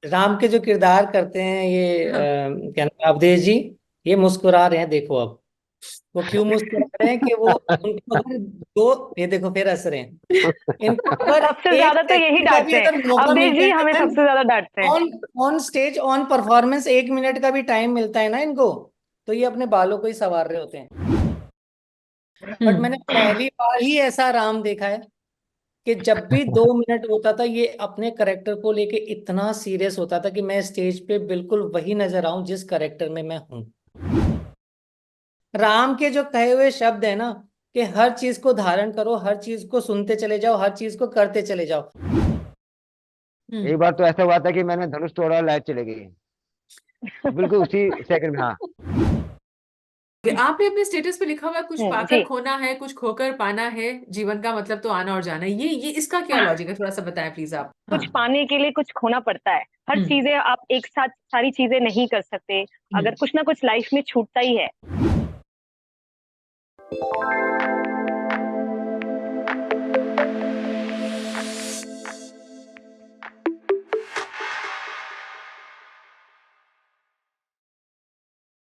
राम के जो किरदार करते हैं ये हाँ। क्या नाम है, अवधेश जी। ये मुस्कुरा रहे हैं, देखो अब। वो क्यों मुस्कुरा रहे हैं कि वो उनको अगर दो, ये देखो फिर हंस रहे हैं। इनको अगर सबसे एक ज्यादा तो यही सेकंड का भी डांटते हैं। अगर मौका अवधेश मिलता जी है हमें ना मैम, सबसे ज्यादा डांटते हैं। On on stage on performance 1 minute का भी टाइम मिलता है ना इनको, तो ये अपने बालों को ही संवार रहे होते हैं। बट मैंने हम्म। पहली बार ही ऐसा राम देखा है कि जब भी 2 मिनट होता था ये अपने करेक्टर को लेके इतना सीरियस होता था कि मैं स्टेज पे बिल्कुल वही नजर आऊं जिस करेक्टर में मैं हूं। राम के जो कहे हुए शब्द है ना कि हर चीज को धारण करो, हर चीज को सुनते चले जाओ, हर चीज को करते चले जाओ। हम्म। एक बार तो ऐसा हुआ था कि मैंने धनुष तोड़ा और लाइट चली गई। बिल्कुल उसी सेकंड में, हाँ। आपने अपने स्टेटस पे लिखा हुआ है कुछ पाकर जी। खोना है, कुछ खोकर पाना है, जीवन का मतलब तो आना और जाना है। ये इसका क्या लॉजिक है, थोड़ा सा बताएं प्लीज आप। हाँ। कुछ पाने के लिए कुछ खोना पड़ता है। हर हम्म। चीजें आप एक साथ सारी चीजें नहीं कर सकते। हम्म। अगर कुछ ना कुछ लाइफ में छूटता ही है।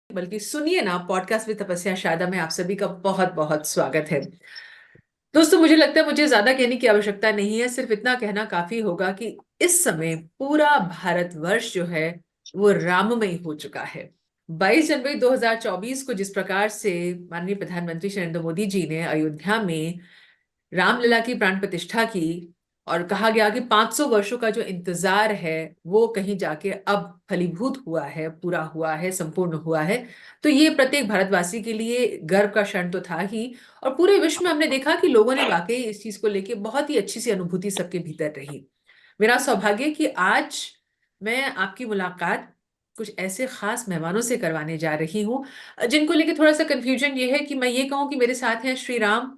बल्कि सुनिए ना, पॉडकास्ट विद तपस्या शारदा में आप सभी का बहुत बहुत स्वागत है। दोस्तों, मुझे लगता है मुझे ज्यादा कहने की आवश्यकता नहीं है, सिर्फ इतना कहना काफी होगा कि इस समय पूरा भारतवर्ष जो है वो राममय हो चुका है। 22 जनवरी 2024 को जिस प्रकार से माननीय प्रधानमंत्री श्री नरेंद्र मोदी जी ने अयोध्या में रामलला की प्राण प्रतिष्ठा की और कहा गया कि 500 वर्षों का जो इंतजार है वो कहीं जाके अब फलीभूत हुआ है, पूरा हुआ है, संपूर्ण हुआ है। तो ये प्रत्येक भारतवासी के लिए गर्व का क्षण तो था ही, और पूरे विश्व में हमने देखा कि लोगों ने वाकई इस चीज को लेके बहुत ही अच्छी सी अनुभूति सबके भीतर रही। मेरा सौभाग्य कि आज मैं आपकी मुलाकात कुछ ऐसे खास मेहमानों से करवाने जा रही हूँ जिनको लेके थोड़ा सा कंफ्यूजन ये है कि मैं ये कहूँ कि मेरे साथ हैं श्री राम,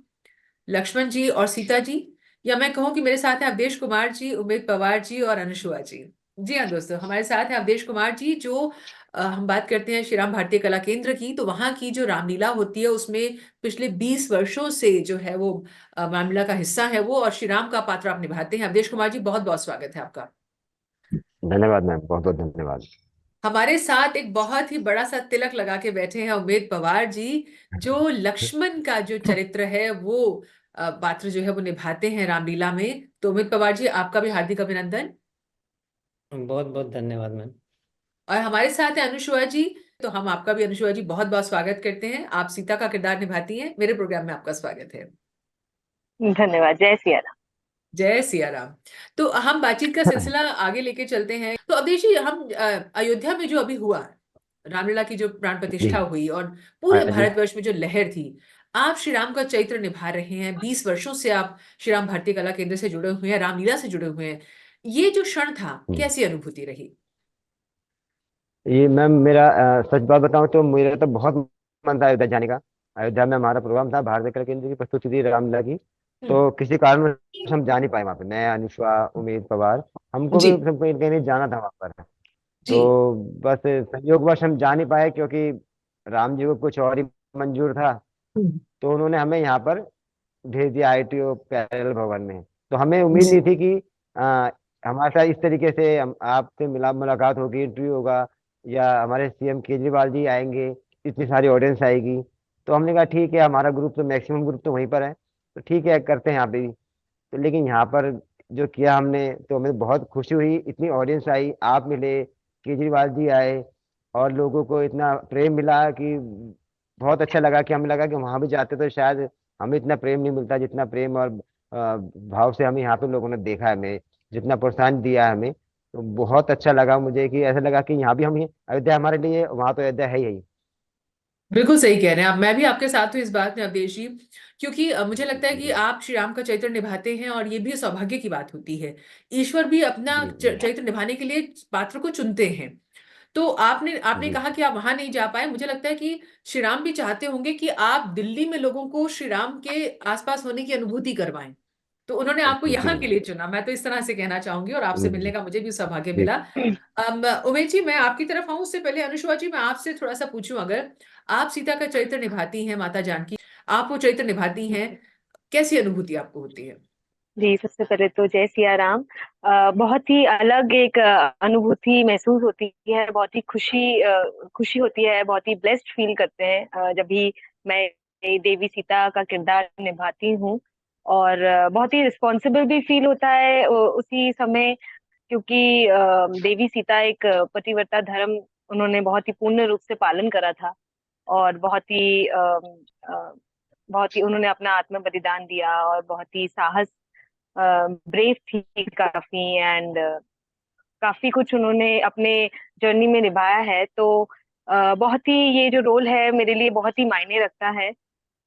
लक्ष्मण जी और सीता जी, या मैं कहूँ कि मेरे साथ हैं अवधेश कुमार जी, उमेद पवार जी और अनुशुआ जी। जी हाँ दोस्तों, हमारे साथ हैं अवधेश कुमार जी जो हम बात करते हैं श्री राम भारतीय कला केंद्र की, तो वहाँ की जो रामलीला होती है उसमें पिछले 20 वर्षों से जो है वो रामलीला का हिस्सा है वो, और श्री राम का पात्र आप निभाते हैं। अवधेश कुमार जी, बहुत बहुत स्वागत है आपका। धन्यवाद मैम, बहुत बहुत धन्यवाद। हमारे साथ एक बहुत ही बड़ा सा तिलक लगा के बैठे हैं उमेद पवार जी, जो लक्ष्मण का जो चरित्र है वो पात्र जो है वो निभाते हैं रामलीला में। तो उमेद पवार जी, आपका भी हार्दिक अभिनंदन। बहुत बहुत धन्यवाद मैम। और हमारे साथ है अनुशुआ जी। तो हम आपका भी अनुशुआ जी बहुत बहुत स्वागत करते हैं, आप सीता का किरदार निभाती हैं, मेरे प्रोग्राम में आपका स्वागत है। धन्यवाद। जय सिया राम। जय सिया राम। तो हम बातचीत का सिलसिला आगे लेके चलते हैं। तो अवधेश जी, हम अयोध्या में जो अभी हुआ, रामलीला की जो प्राण जी। प्रतिष्ठा हुई और पूरे हाँ जी। भारतवर्ष में जो लहर थी, आप श्री राम का चरित्र निभा रहे हैं, 20 वर्षों से आप श्री राम भारतीय कला केंद्र से जुड़े हुए हैं, रामलीला से जुड़े हुए हैं। ये जो क्षण था, हम्म। कैसी अनुभूति रही? ये मैम मेरा सच बात बताऊं तो मेरा तो बहुत मन था अयोध्या जाने का। अयोध्या में हमारा प्रोग्राम था, भारतीय कला केंद्र की प्रस्तुति थी रामलीला की। हम्म। तो किसी कारण हम जा नहीं पाए वहाँ पे, मैं, अनुष्का, उमेद पवार, हमको भी जी। सब कहीं कहीं जाना था वहाँ पर। जी। तो बस संयोगवश हम जा नहीं पाए, क्योंकि राम जी को कुछ और ही मंजूर था। हम्म। तो उन्होंने हमें यहाँ पर भेज दिया ITO पैरेलल भवन में। तो हमें उम्मीद जी। नहीं थी कि आ, हमारे साथ इस तरीके से आपसे मुलाकात होगी, इंटरव्यू होगा, या हमारे CM केजरीवाल जी आएंगे, इतनी सारी ऑडियंस आएगी। तो हमने कहा ठीक है, हमारा ग्रुप तो मैक्सिमम ग्रुप तो वहीं पर है, तो ठीक है करते हैं यहाँ पे भी। तो लेकिन यहाँ पर जो किया हमने, तो हमें बहुत खुशी हुई, इतनी ऑडियंस आई, आप मिले, केजरीवाल जी आए, और लोगों को इतना प्रेम मिला कि बहुत अच्छा लगा, कि हमें लगा कि वहां भी जाते तो शायद हमें इतना प्रेम नहीं मिलता जितना प्रेम और भाव से हमें यहाँ पे लोगों ने देखा है, हमें जितना प्रोत्साहन दिया है हमें। तो बहुत अच्छा लगा मुझे, कि ऐसा लगा कि यहाँ भी हम ही, अयोध्या हमारे लिए, वहां तो अयोध्या है ही। बिल्कुल सही कह रहे हैं आप, मैं भी आपके साथ हूँ इस बात में अवधेश जी। क्योंकि मुझे लगता है कि जी आप श्री राम का चरित्र निभाते हैं और ये भी सौभाग्य की बात होती है। ईश्वर भी अपना जी जी चरित्र निभाने के लिए पात्र को चुनते हैं। तो आपने आपने जी कहा कि आप वहां नहीं जा पाए, मुझे लगता है कि श्री राम भी चाहते होंगे कि आप दिल्ली में लोगों को श्री राम के आसपास होने की अनुभूति करवाएं। तो उन्होंने आपको जी यहाँ के लिए चुना, मैं तो इस तरह से कहना चाहूंगी, और आपसे मिलने जी का मुझे भी सौभाग्य जी। मिला। उमेश जी, मैं आपकी तरफ आऊं उससे पहले अनुष्का जी, मैं आपसे थोड़ा सा पूछूं, अगर आप सीता का चरित्र निभाती हैं, माता जानकी, आप वो चरित्र निभाती हैं, कैसी अनुभूति आपको होती है? जी, सबसे पहले तो जय सिया राम। बहुत ही अलग एक अनुभूति महसूस होती है, बहुत ही खुशी होती है, बहुत ही ब्लेस्ड फील करते हैं जब भी मैं देवी सीता का किरदार निभाती हूँ। और बहुत ही रिस्पॉन्सिबल भी फील होता है उसी समय, क्योंकि देवी सीता एक पतिव्रता धर्म उन्होंने बहुत ही पूर्ण रूप से पालन करा था। और बहुत ही उन्होंने अपना आत्म बलिदान दिया, और बहुत ही साहस, ब्रेव थी काफी। एंड काफी कुछ उन्होंने अपने जर्नी में निभाया है। तो बहुत ही ये जो रोल है मेरे लिए बहुत ही मायने रखता है,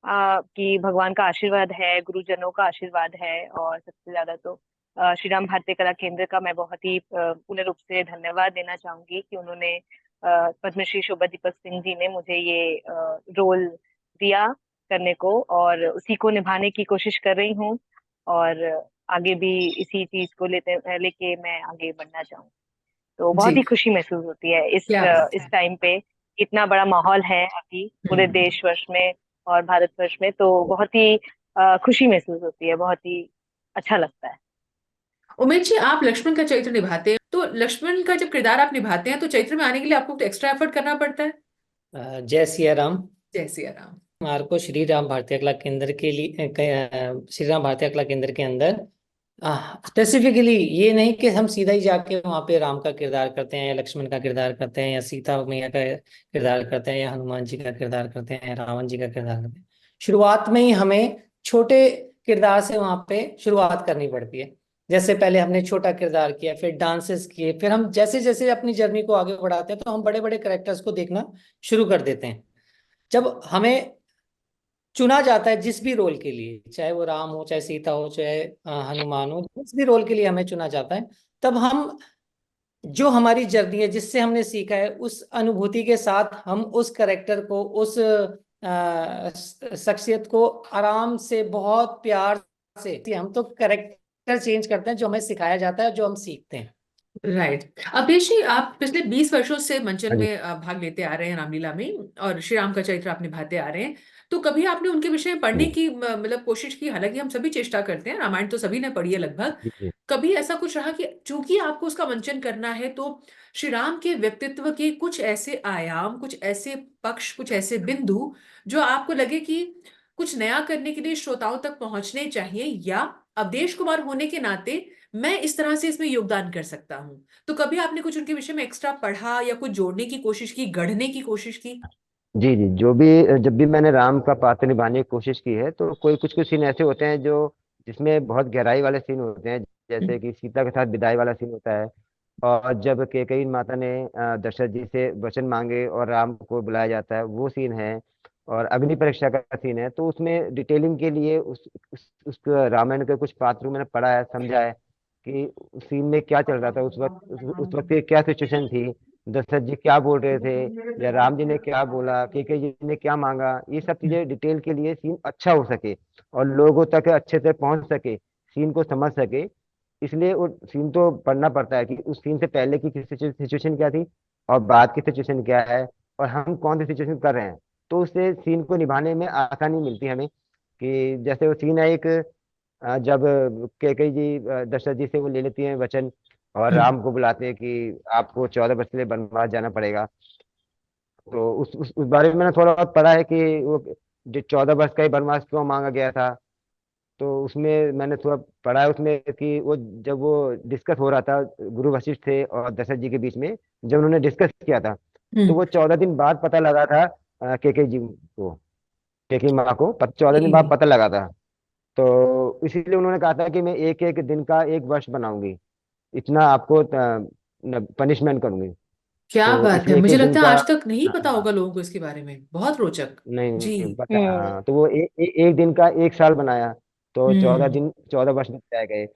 कि भगवान का आशीर्वाद है, गुरुजनों का आशीर्वाद है, और सबसे ज्यादा तो श्री राम भारतीय कला केंद्र का मैं बहुत ही पूर्ण रूप से धन्यवाद देना चाहूंगी कि उन्होंने पद्मश्री शोभा दीपक सिंह जी ने मुझे ये रोल दिया करने को, और उसी को निभाने की कोशिश कर रही हूँ। और आगे भी इसी चीज को लेके मैं आगे बढ़ना चाहूँ। तो बहुत जी, ही खुशी महसूस होती है क्या बात इस है। टाइम पे। इतना बड़ा माहौल है अभी पूरे हम्म। देशवर्ष में और भारतवर्ष में, तो बहुत ही खुशी महसूस होती है, बहुत ही अच्छा लगता है। उमेश जी, आप लक्ष्मण का चरित्र निभाते हैं, तो लक्ष्मण का जब किरदार आप निभाते हैं तो चरित्र में आने के लिए आपको तो एक्स्ट्रा एफर्ट करना पड़ता है। जय सिया राम। जय सिया राम। हमारे को श्री राम भारतीय कला केंद्र के लिए श्री राम भारतीय कला केंद्र के अंदर स्पेसिफिकली ये नहीं कि हम सीधा ही जाके वहाँ पे राम का किरदार करते हैं या लक्ष्मण का किरदार करते हैं या सीता मैया का किरदार करते हैं या हनुमान जी का किरदार करते हैं या रावण जी का किरदार करते हैं। शुरुआत में ही हमें छोटे किरदार से वहाँ पे शुरुआत करनी पड़ती है। जैसे पहले हमने छोटा किरदार किया, फिर डांसेस किए, फिर हम जैसे जैसे अपनी जर्नी को आगे बढ़ाते हैं तो हम बड़े बड़े कैरेक्टर्स को देखना शुरू कर देते हैं। जब हमें चुना जाता है जिस भी रोल के लिए, चाहे वो राम हो, चाहे सीता हो, चाहे हनुमान हो, जिस भी रोल के लिए हमें चुना जाता है, तब हम जो हमारी जर्नी है, जिससे हमने सीखा है, उस अनुभूति के साथ हम उस करेक्टर को, उस शख्सियत को आराम से, बहुत प्यार से, हम तो करेक्टर चेंज करते हैं जो हमें सिखाया जाता है, जो हम सीखते हैं। राइट। अवधेश जी, आप पिछले 20 वर्षों से मंचन हाँ जी। में भाग लेते आ रहे हैं, रामलीला में, और श्री राम का चरित्र आप निभाते आ रहे हैं। तो कभी आपने उनके विषय में पढ़ने जी की मतलब कोशिश की? हालांकि हम सभी चेष्टा करते हैं, रामायण तो सभी ने पढ़ी है लगभग। जी जी कभी ऐसा कुछ रहा कि चूंकि आपको उसका मंचन करना है, तो श्री राम के व्यक्तित्व के कुछ ऐसे आयाम, कुछ ऐसे पक्ष, कुछ ऐसे बिंदु जो आपको लगे कि कुछ नया करने के लिए श्रोताओं तक पहुंचने चाहिए, या अवधेश कुमार होने के नाते मैं इस तरह से इसमें योगदान कर सकता हूँ? तो कभी आपने कुछ उनके विषय में एक्स्ट्रा पढ़ा या कुछ जोड़ने की कोशिश की, गढ़ने की कोशिश की? जी जी जो भी जब भी मैंने राम का पात्र निभाने की कोशिश की है तो कोई कुछ कुछ सीन ऐसे होते हैं जो जिसमें बहुत गहराई वाले सीन होते हैं। जैसे कि सीता के साथ विदाई वाला सीन होता है, और जब कैकई माता ने दशरथ जी से वचन मांगे और राम को बुलाया जाता है, वो सीन है। और अग्नि परीक्षा का सीन है। तो उसमें डिटेलिंग के लिए उस रामायण के कुछ पात्रों मैंने पढ़ा है, समझा है कि उस सीन में क्या चल रहा था उस वक्त, उस वक्त की क्या सिचुएशन थी, दशरथ जी क्या बोल रहे थे, या राम जी ने क्या बोला, कैकेयी जी ने क्या मांगा। ये सब चीजें डिटेल के लिए सीन अच्छा हो सके और लोगों तक अच्छे से पहुंच सके, सीन को समझ सके। इसलिए वो सीन तो पढ़ना पड़ता है कि उस सीन से पहले की सिचुएशन क्या थी और बाद की सिचुएशन क्या है, और हम कौन सी सिचुएशन कर रहे हैं। तो उससे सीन को निभाने में आसानी मिलती है हमें। कि जैसे वो सीन है एक, जब कैकेयी जी दशरथ जी से वो ले लेती हैं वचन और हम्म। राम को बुलाते हैं कि आपको 14 वर्ष के लिए वनवास जाना पड़ेगा। तो उस बारे में मैंने थोड़ा बहुत पढ़ा है कि वो जो 14 वर्ष का ही वनवास क्यों मांगा गया था। तो उसमें मैंने थोड़ा पढ़ा है उसमें कि वो जब वो डिस्कस हो रहा था गुरु वशिष्ठ थे और दशरथ जी के बीच में, जब उन्होंने डिस्कस किया था, तो हम्म। वो 14 दिन बाद पता लगा था केके जी को, केके माँ को 14 दिन बाद जी। पता लगा था। तो इसीलिए उन्होंने कहा था कि मैं एक एक दिन का एक वर्ष बनाऊंगी, इतना आपको पनिशमेंट करूंगी। क्या तो बात है, इसलिए एक मुझे एक दिन लगता है का। आज तक नहीं पता हाँ, होगा लोगों को इसके बारे में। बहुत रोचक। नहीं जी। नहीं पता। हम्म। हाँ, तो वो एक दिन का एक साल बनाया, तो चौदह हम्म। दिन 14 वर्ष बताए गए।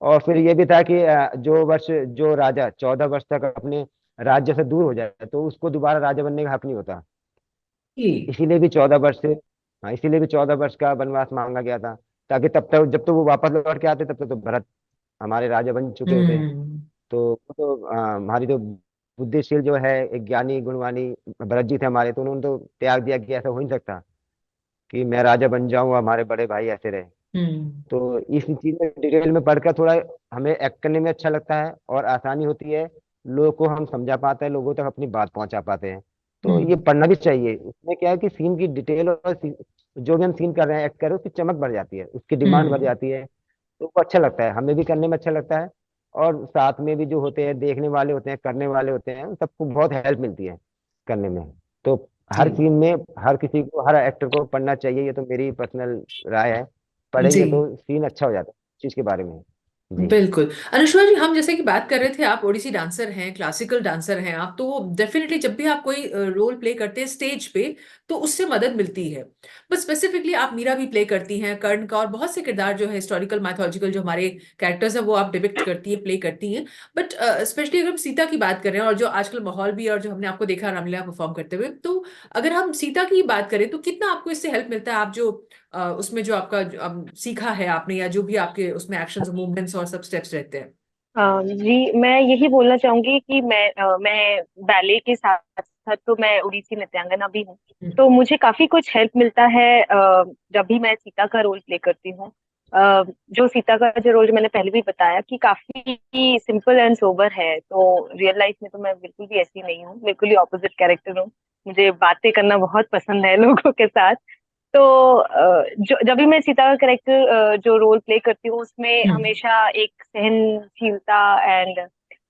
और फिर ये भी था कि जो राजा 14 वर्ष तक अपने राज्य से दूर हो जाए तो उसको दोबारा राजा बनने का हक नहीं होता। जी। इसीलिए भी 14 वर्ष से, हाँ, इसीलिए भी 14 वर्ष का वनवास मांगा गया था, ताकि तब तक जब तक वो वापस लौट के आते तब तक तो भरत हमारे राजा बन चुके होते। हम्म। तो वो तो हमारी तो बुद्धिशील जो है, एक ज्ञानी गुणवानी भरत जी थे हमारे, तो उन्होंने तो त्याग दिया कि ऐसा हो ही नहीं सकता कि मैं राजा बन जाऊं हमारे बड़े भाई ऐसे रहे। हम्म। तो इस चीज में डिटेल में पढ़कर थोड़ा हमें एक्ट करने में अच्छा लगता है और आसानी होती है। लोगों को हम समझा पाते हैं, लोगों तक अपनी बात पहुंचा पाते हैं। तो ये हम्म। पढ़ना भी चाहिए। इसमें क्या है कि सीन की डिटेल और जो भी हम सीन कर रहे हैं, एक्ट कर रहे हैं, उसकी चमक बढ़ जाती है, उसकी डिमांड बढ़ हम्म। जाती है। तो वो अच्छा लगता है, हमें भी करने में अच्छा लगता है। और साथ में भी जो होते हैं, देखने वाले होते हैं, करने वाले होते हैं, उन सबको बहुत हेल्प मिलती है करने में। तो जी। हर सीन में हर किसी को, हर एक्टर को पढ़ना चाहिए। ये तो मेरी पर्सनल राय है। जी। पढ़ेंगे तो सीन अच्छा हो जाता है चीज के बारे में। जी। बिल्कुल। अनुष्का जी, हम जैसे कि बात कर रहे थे, आप ओडिसी डांसर हैं, क्लासिकल डांसर हैं आप, तो डेफिनेटली जब भी आप कोई रोल प्ले करते हैं स्टेज पे तो उससे मदद मिलती है। बट स्पेसिफिकली आप मीरा भी प्ले करती हैं, कर्ण का, और बहुत से किरदार जो है हिस्टोरिकल माइथोलॉजिकल जो हमारे कैरेक्टर्स हैं वो आप डिपिक्ट करती है, प्ले करती हैं। बट स्पेशली अगर हम सीता की बात कर रहे हैं, और जो आजकल माहौल भी, और जो हमने आपको देखा रामलीला परफॉर्म करते हुए, तो अगर हम सीता की बात करें तो कितना आपको इससे हेल्प मिलता है? आप जो उसमें जो आपका सीखा है आपने, या जो भी आपके उसमें एक्शंस मूवमेंट्स और सब स्टेप्स रहते हैं। जी, मैं यही बोलना चाहूंगी कि मैं बैले के साथ साथ तो मैं उड़ीसी नृत्यांगना भी हूँ। हम्म। तो मुझे काफी कुछ हेल्प मिलता है जब भी मैं सीता का रोल प्ले करती हूँ। जो सीता का जो रोल मैंने पहले भी बताया कि काफी सिंपल एंड सोबर है, तो रियल लाइफ में तो मैं बिल्कुल भी ऐसी नहीं हूँ, बिल्कुल ही ऑपोजिट कैरेक्टर हूँ। मुझे बातें करना बहुत पसंद है लोगों के साथ। तो जो जब भी मैं सीता का करेक्टर जो रोल प्ले करती हूँ उसमें हम्म। हमेशा एक सहनशीलता एंड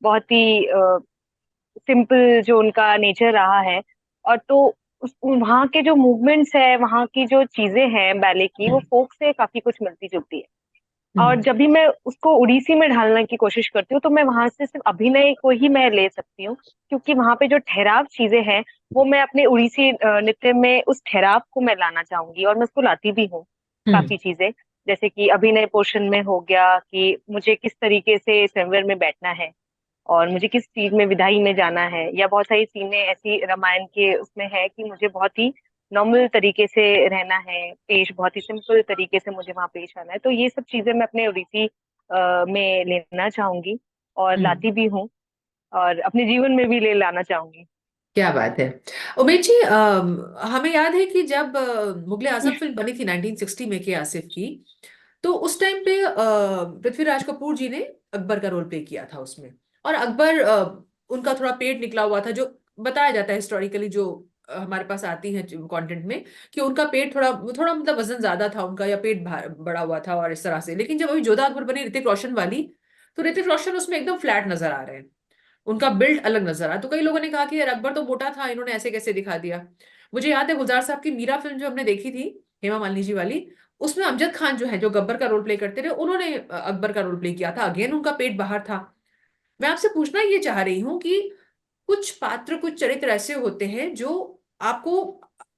बहुत ही सिंपल जो उनका नेचर रहा है। और तो उस वहाँ के जो मूवमेंट्स है, वहाँ की जो चीजें हैं बैले की, वो हम्म। फोक से काफी कुछ मिलती जुलती है। और हम्म। जब भी मैं उसको उड़ीसी में ढालने की कोशिश करती हूँ तो मैं वहां से सिर्फ अभिनय को ही मैं ले सकती हूँ, क्योंकि वहां पे जो ठहराव चीजें हैं वो मैं अपने उड़ीसी नृत्य में उस ठहराव को मैं लाना चाहूंगी, और मैं उसको लाती भी हूँ। हम्म। काफी चीजें, जैसे कि अभिनय पोर्शन में हो गया कि मुझे किस तरीके से स्वयंवर में बैठना है, और मुझे किस चीज में विदाई में जाना है, या बहुत सारी सीनें ऐसी रामायण के उसमें है कि मुझे बहुत ही नॉर्मल तरीके से रहना है, पेश बहुत ही सिंपल तरीके से मुझे वहां पेश आना है। तो ये सब चीजें मैं अपने उड़ीसी में लेना चाहूंगी और हम्म। लाती भी हूँ, और अपने जीवन में भी ले लाना चाहूंगी। क्या बात है। उमेश जी, हमें याद है कि जब मुगले आजम फिल्म बनी थी 1960 में के आसिफ की, तो उस टाइम पे पृथ्वीराज कपूर जी ने अकबर का रोल प्ले किया था उसमें। और अकबर, उनका थोड़ा पेट निकला हुआ था, जो बताया जाता है हिस्टोरिकली, जो हमारे पास आती है कंटेंट में, कि उनका पेट थोड़ा थोड़ा मतलब वजन ज्यादा था उनका, या पेट बड़ा हुआ था और इस तरह से। लेकिन जब अभी जोधा अकबर बनी ऋतिक रोशन वाली, तो ऋतिक रोशन उसमें एकदम फ्लैट नजर आ रहे हैं, उनका बिल्ड अलग नजर आया। तो कई लोगों ने कहा कि यार अकबर तो मोटा था, इन्होंने ऐसे कैसे दिखा दिया। मुझे याद है गुलजार साहब की मीरा फिल्म जो हमने देखी थी, हेमा मालिनी जी वाली, उसमें अमजद खान जो है, जो गब्बर का रोल प्ले करते थे, उन्होंने अकबर का रोल प्ले किया था, अगेन उनका पेट बाहर था। मैं आपसे पूछना ये चाह रही हूँ कि कुछ पात्र, कुछ चरित्र ऐसे होते हैं जो आपको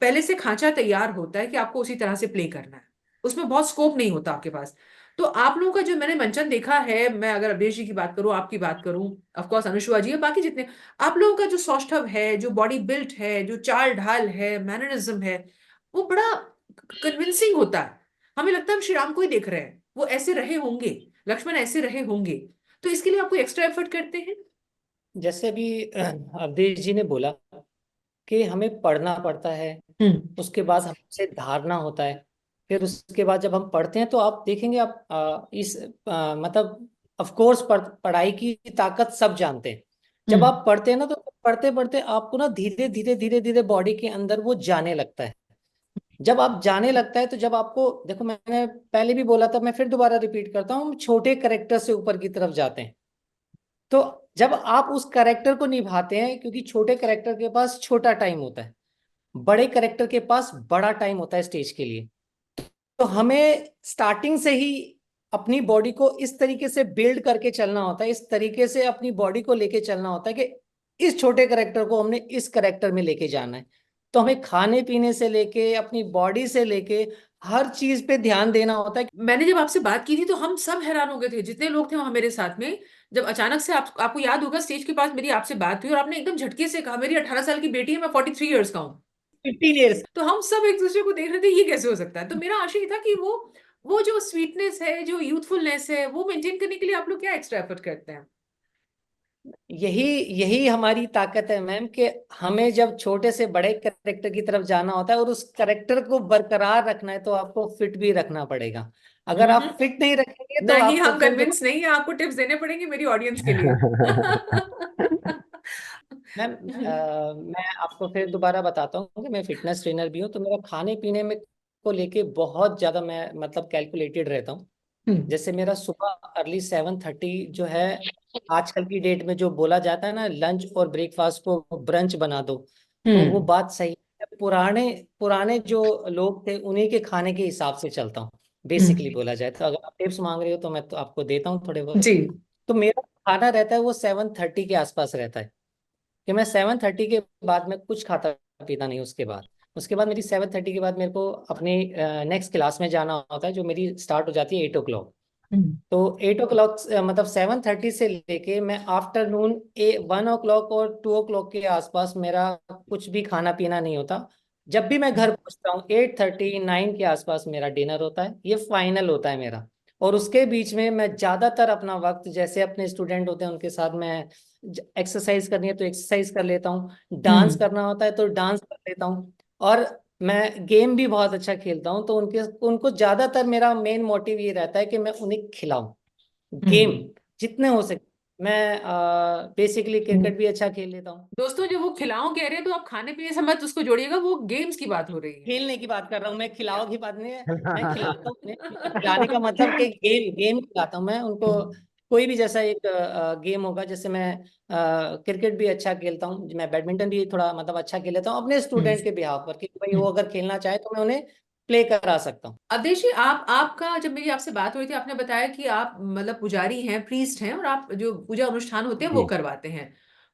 पहले से खांचा तैयार होता है कि आपको उसी तरह से प्ले करना है, उसमें बहुत स्कोप नहीं होता आपके पास। तो आप लोगों का जो मैंने मंचन देखा है, मैं अगर अवधेश जी की बात करूं, आपकी बात करूं, ऑफ कोर्स अनुष्का जी है, बाकी जितने, आप लोगों का जो सौष्ठव है, जो बॉडी बिल्ट है, जो चाल ढाल है, मैनरिज्म है, वो बड़ा कन्विंसिंग होता है। हमें लगता है हम श्री राम को ही देख रहे हैं, वो ऐसे रहे होंगे, लक्ष्मण ऐसे रहे होंगे। तो इसके लिए आप कोई एक्स्ट्रा एफर्ट करते हैं? जैसे अभी अवधेश जी ने बोला कि हमें पढ़ना पड़ता है, हम्म। उसके बाद हमसे धारना होता है, फिर उसके बाद जब हम पढ़ते हैं तो आप देखेंगे, आप मतलब ऑफ कोर्स पढ़ाई की ताकत सब जानते हैं। जब हम्म। आप पढ़ते हैं ना तो पढ़ते पढ़ते आपको ना धीरे धीरे धीरे धीरे बॉडी के अंदर वो जाने लगता है। जब आप जाने लगता है तो जब आपको, देखो मैंने पहले भी बोला था, मैं फिर दोबारा रिपीट करता हूँ, हम छोटे करेक्टर से ऊपर की तरफ जाते हैं। तो जब आप उस करेक्टर को निभाते हैं, क्योंकि छोटे करेक्टर के पास छोटा टाइम होता है, बड़े करेक्टर के पास बड़ा टाइम होता है स्टेज के लिए। तो हमें स्टार्टिंग से ही अपनी बॉडी को इस तरीके से बिल्ड करके चलना होता है, इस तरीके से अपनी बॉडी को लेके चलना होता है कि इस छोटे करेक्टर को हमने इस करेक्टर में लेके जाना है। तो हमें खाने पीने से लेके अपनी बॉडी से लेके हर चीज पे ध्यान देना होता है। मैंने जब आपसे बात की थी तो हम सब हैरान हो गए थे, जितने लोग थे वहां मेरे साथ में, जब अचानक से आपको याद होगा स्टेज के पास मेरी आपसे बात हुई और आपने एकदम झटके से कहा, मेरी 18 साल की बेटी है, मैं 43 ईयर्स का हूँ। 15 ईयर्स। तो हम सब एक दूसरे को देख रहे थे, ये कैसे हो सकता है। तो मेरा आशय ये था कि वो जो स्वीटनेस है, जो यूथफुलनेस है, वो मेंटेन करने के लिए आप लोग क्या एक्स्ट्रा एफर्ट करते हैं? यही यही हमारी ताकत है मैम, कि हमें जब छोटे से बड़े करेक्टर की तरफ जाना होता है और उस करेक्टर को बरकरार रखना है, तो आपको फिट भी रखना पड़ेगा। अगर हम्म। आप फिट नहीं रखेंगे तो नहीं, आपको हम फिर कन्विंस नहीं है, आपको टिप्स देने पड़ेंगे मेरी ऑडियंस के लिए। मैम, मैं आपको फिर दोबारा बताता हूँ कि मैं फिटनेस ट्रेनर भी हूँ, तो मेरा खाने पीने में को लेके बहुत ज़्यादा मैं मतलब कैलकुलेटेड रहता हूँ। हम्म। जैसे मेरा सुबह अर्ली 7:30 जो है, आजकल की डेट में जो बोला जाता है ना, लंच और ब्रेकफास्ट को ब्रंच बना दो, तो वो हम्म। बात सही है। पुराने पुराने जो लोग थे उन्हीं के खाने के हिसाब से चलता हूँ, बेसिकली हम्म। बोला जाए तो। अगर आप टिप्स मांग रहे हो तो मैं तो आपको देता हूँ थोड़े बहुत। जी। तो मेरा खाना रहता है वो 7:30 के आसपास रहता है, कि मैं 7:30 के बाद मैं कुछ खाता पीता नहीं। उसके बाद मेरी 7:30 के बाद मेरे को अपनी नेक्स्ट क्लास में जाना होता है, जो मेरी स्टार्ट हो जाती है 8 o'clock। हम्म। तो 8 o'clock मतलब 7:30 से लेके मैं आफ्टरनून 1 o'clock और 2 o'clock के आसपास मेरा कुछ भी खाना पीना नहीं होता। जब भी मैं घर पहुंचता हूँ 8:30 9 के आसपास मेरा डिनर होता है, ये फाइनल होता है मेरा। और उसके बीच में मैं ज्यादातर अपना वक्त, जैसे अपने स्टूडेंट होते हैं उनके साथ मैं एक्सरसाइज करनी है तो एक्सरसाइज कर लेता हूँ, डांस हम्म। करना होता है तो डांस कर लेता हूँ। और मैं गेम भी बहुत अच्छा खेलता हूँ, तो उनके उनको ज्यादातर मेरा मेन मोटिव ये रहता है कि मैं उन्हें खिलाऊं गेम, हम्म। जितने हो सके। मैं बेसिकली क्रिकेट भी अच्छा खेल लेता हूँ। दोस्तों, जो वो खिलाओ कह रहे हैं तो आप खाने पीने से मत उसको जोड़िएगा, वो गेम्स की बात हो रही है। खेलने की बात कर रहा हूँ मैं, खिलाओ की बात नहीं है। मैं खिलाता हूँ उन्हें, खिलाने का मतलब कि गेम गेम खिलाता हूँ मैं उनको। कोई भी जैसा एक गेम होगा, जैसे मैं क्रिकेट भी अच्छा खेलता हूँ, मैं बैडमिंटन भी थोड़ा मतलब अच्छा खेल लेता हूँ अपने हम्म। स्टूडेंट के बिहाफ पर, कि भाई वो हम्म। अगर खेलना चाहे तो मैं उन्हें प्ले करा सकता हूँ। अवधेश जी, आप आपका जब मेरी आपसे बात हुई थी, आपने बताया कि आप मतलब पुजारी हैं, प्रीस्ट हैं, और आप जो पूजा अनुष्ठान होते हैं वो जी करवाते हैं,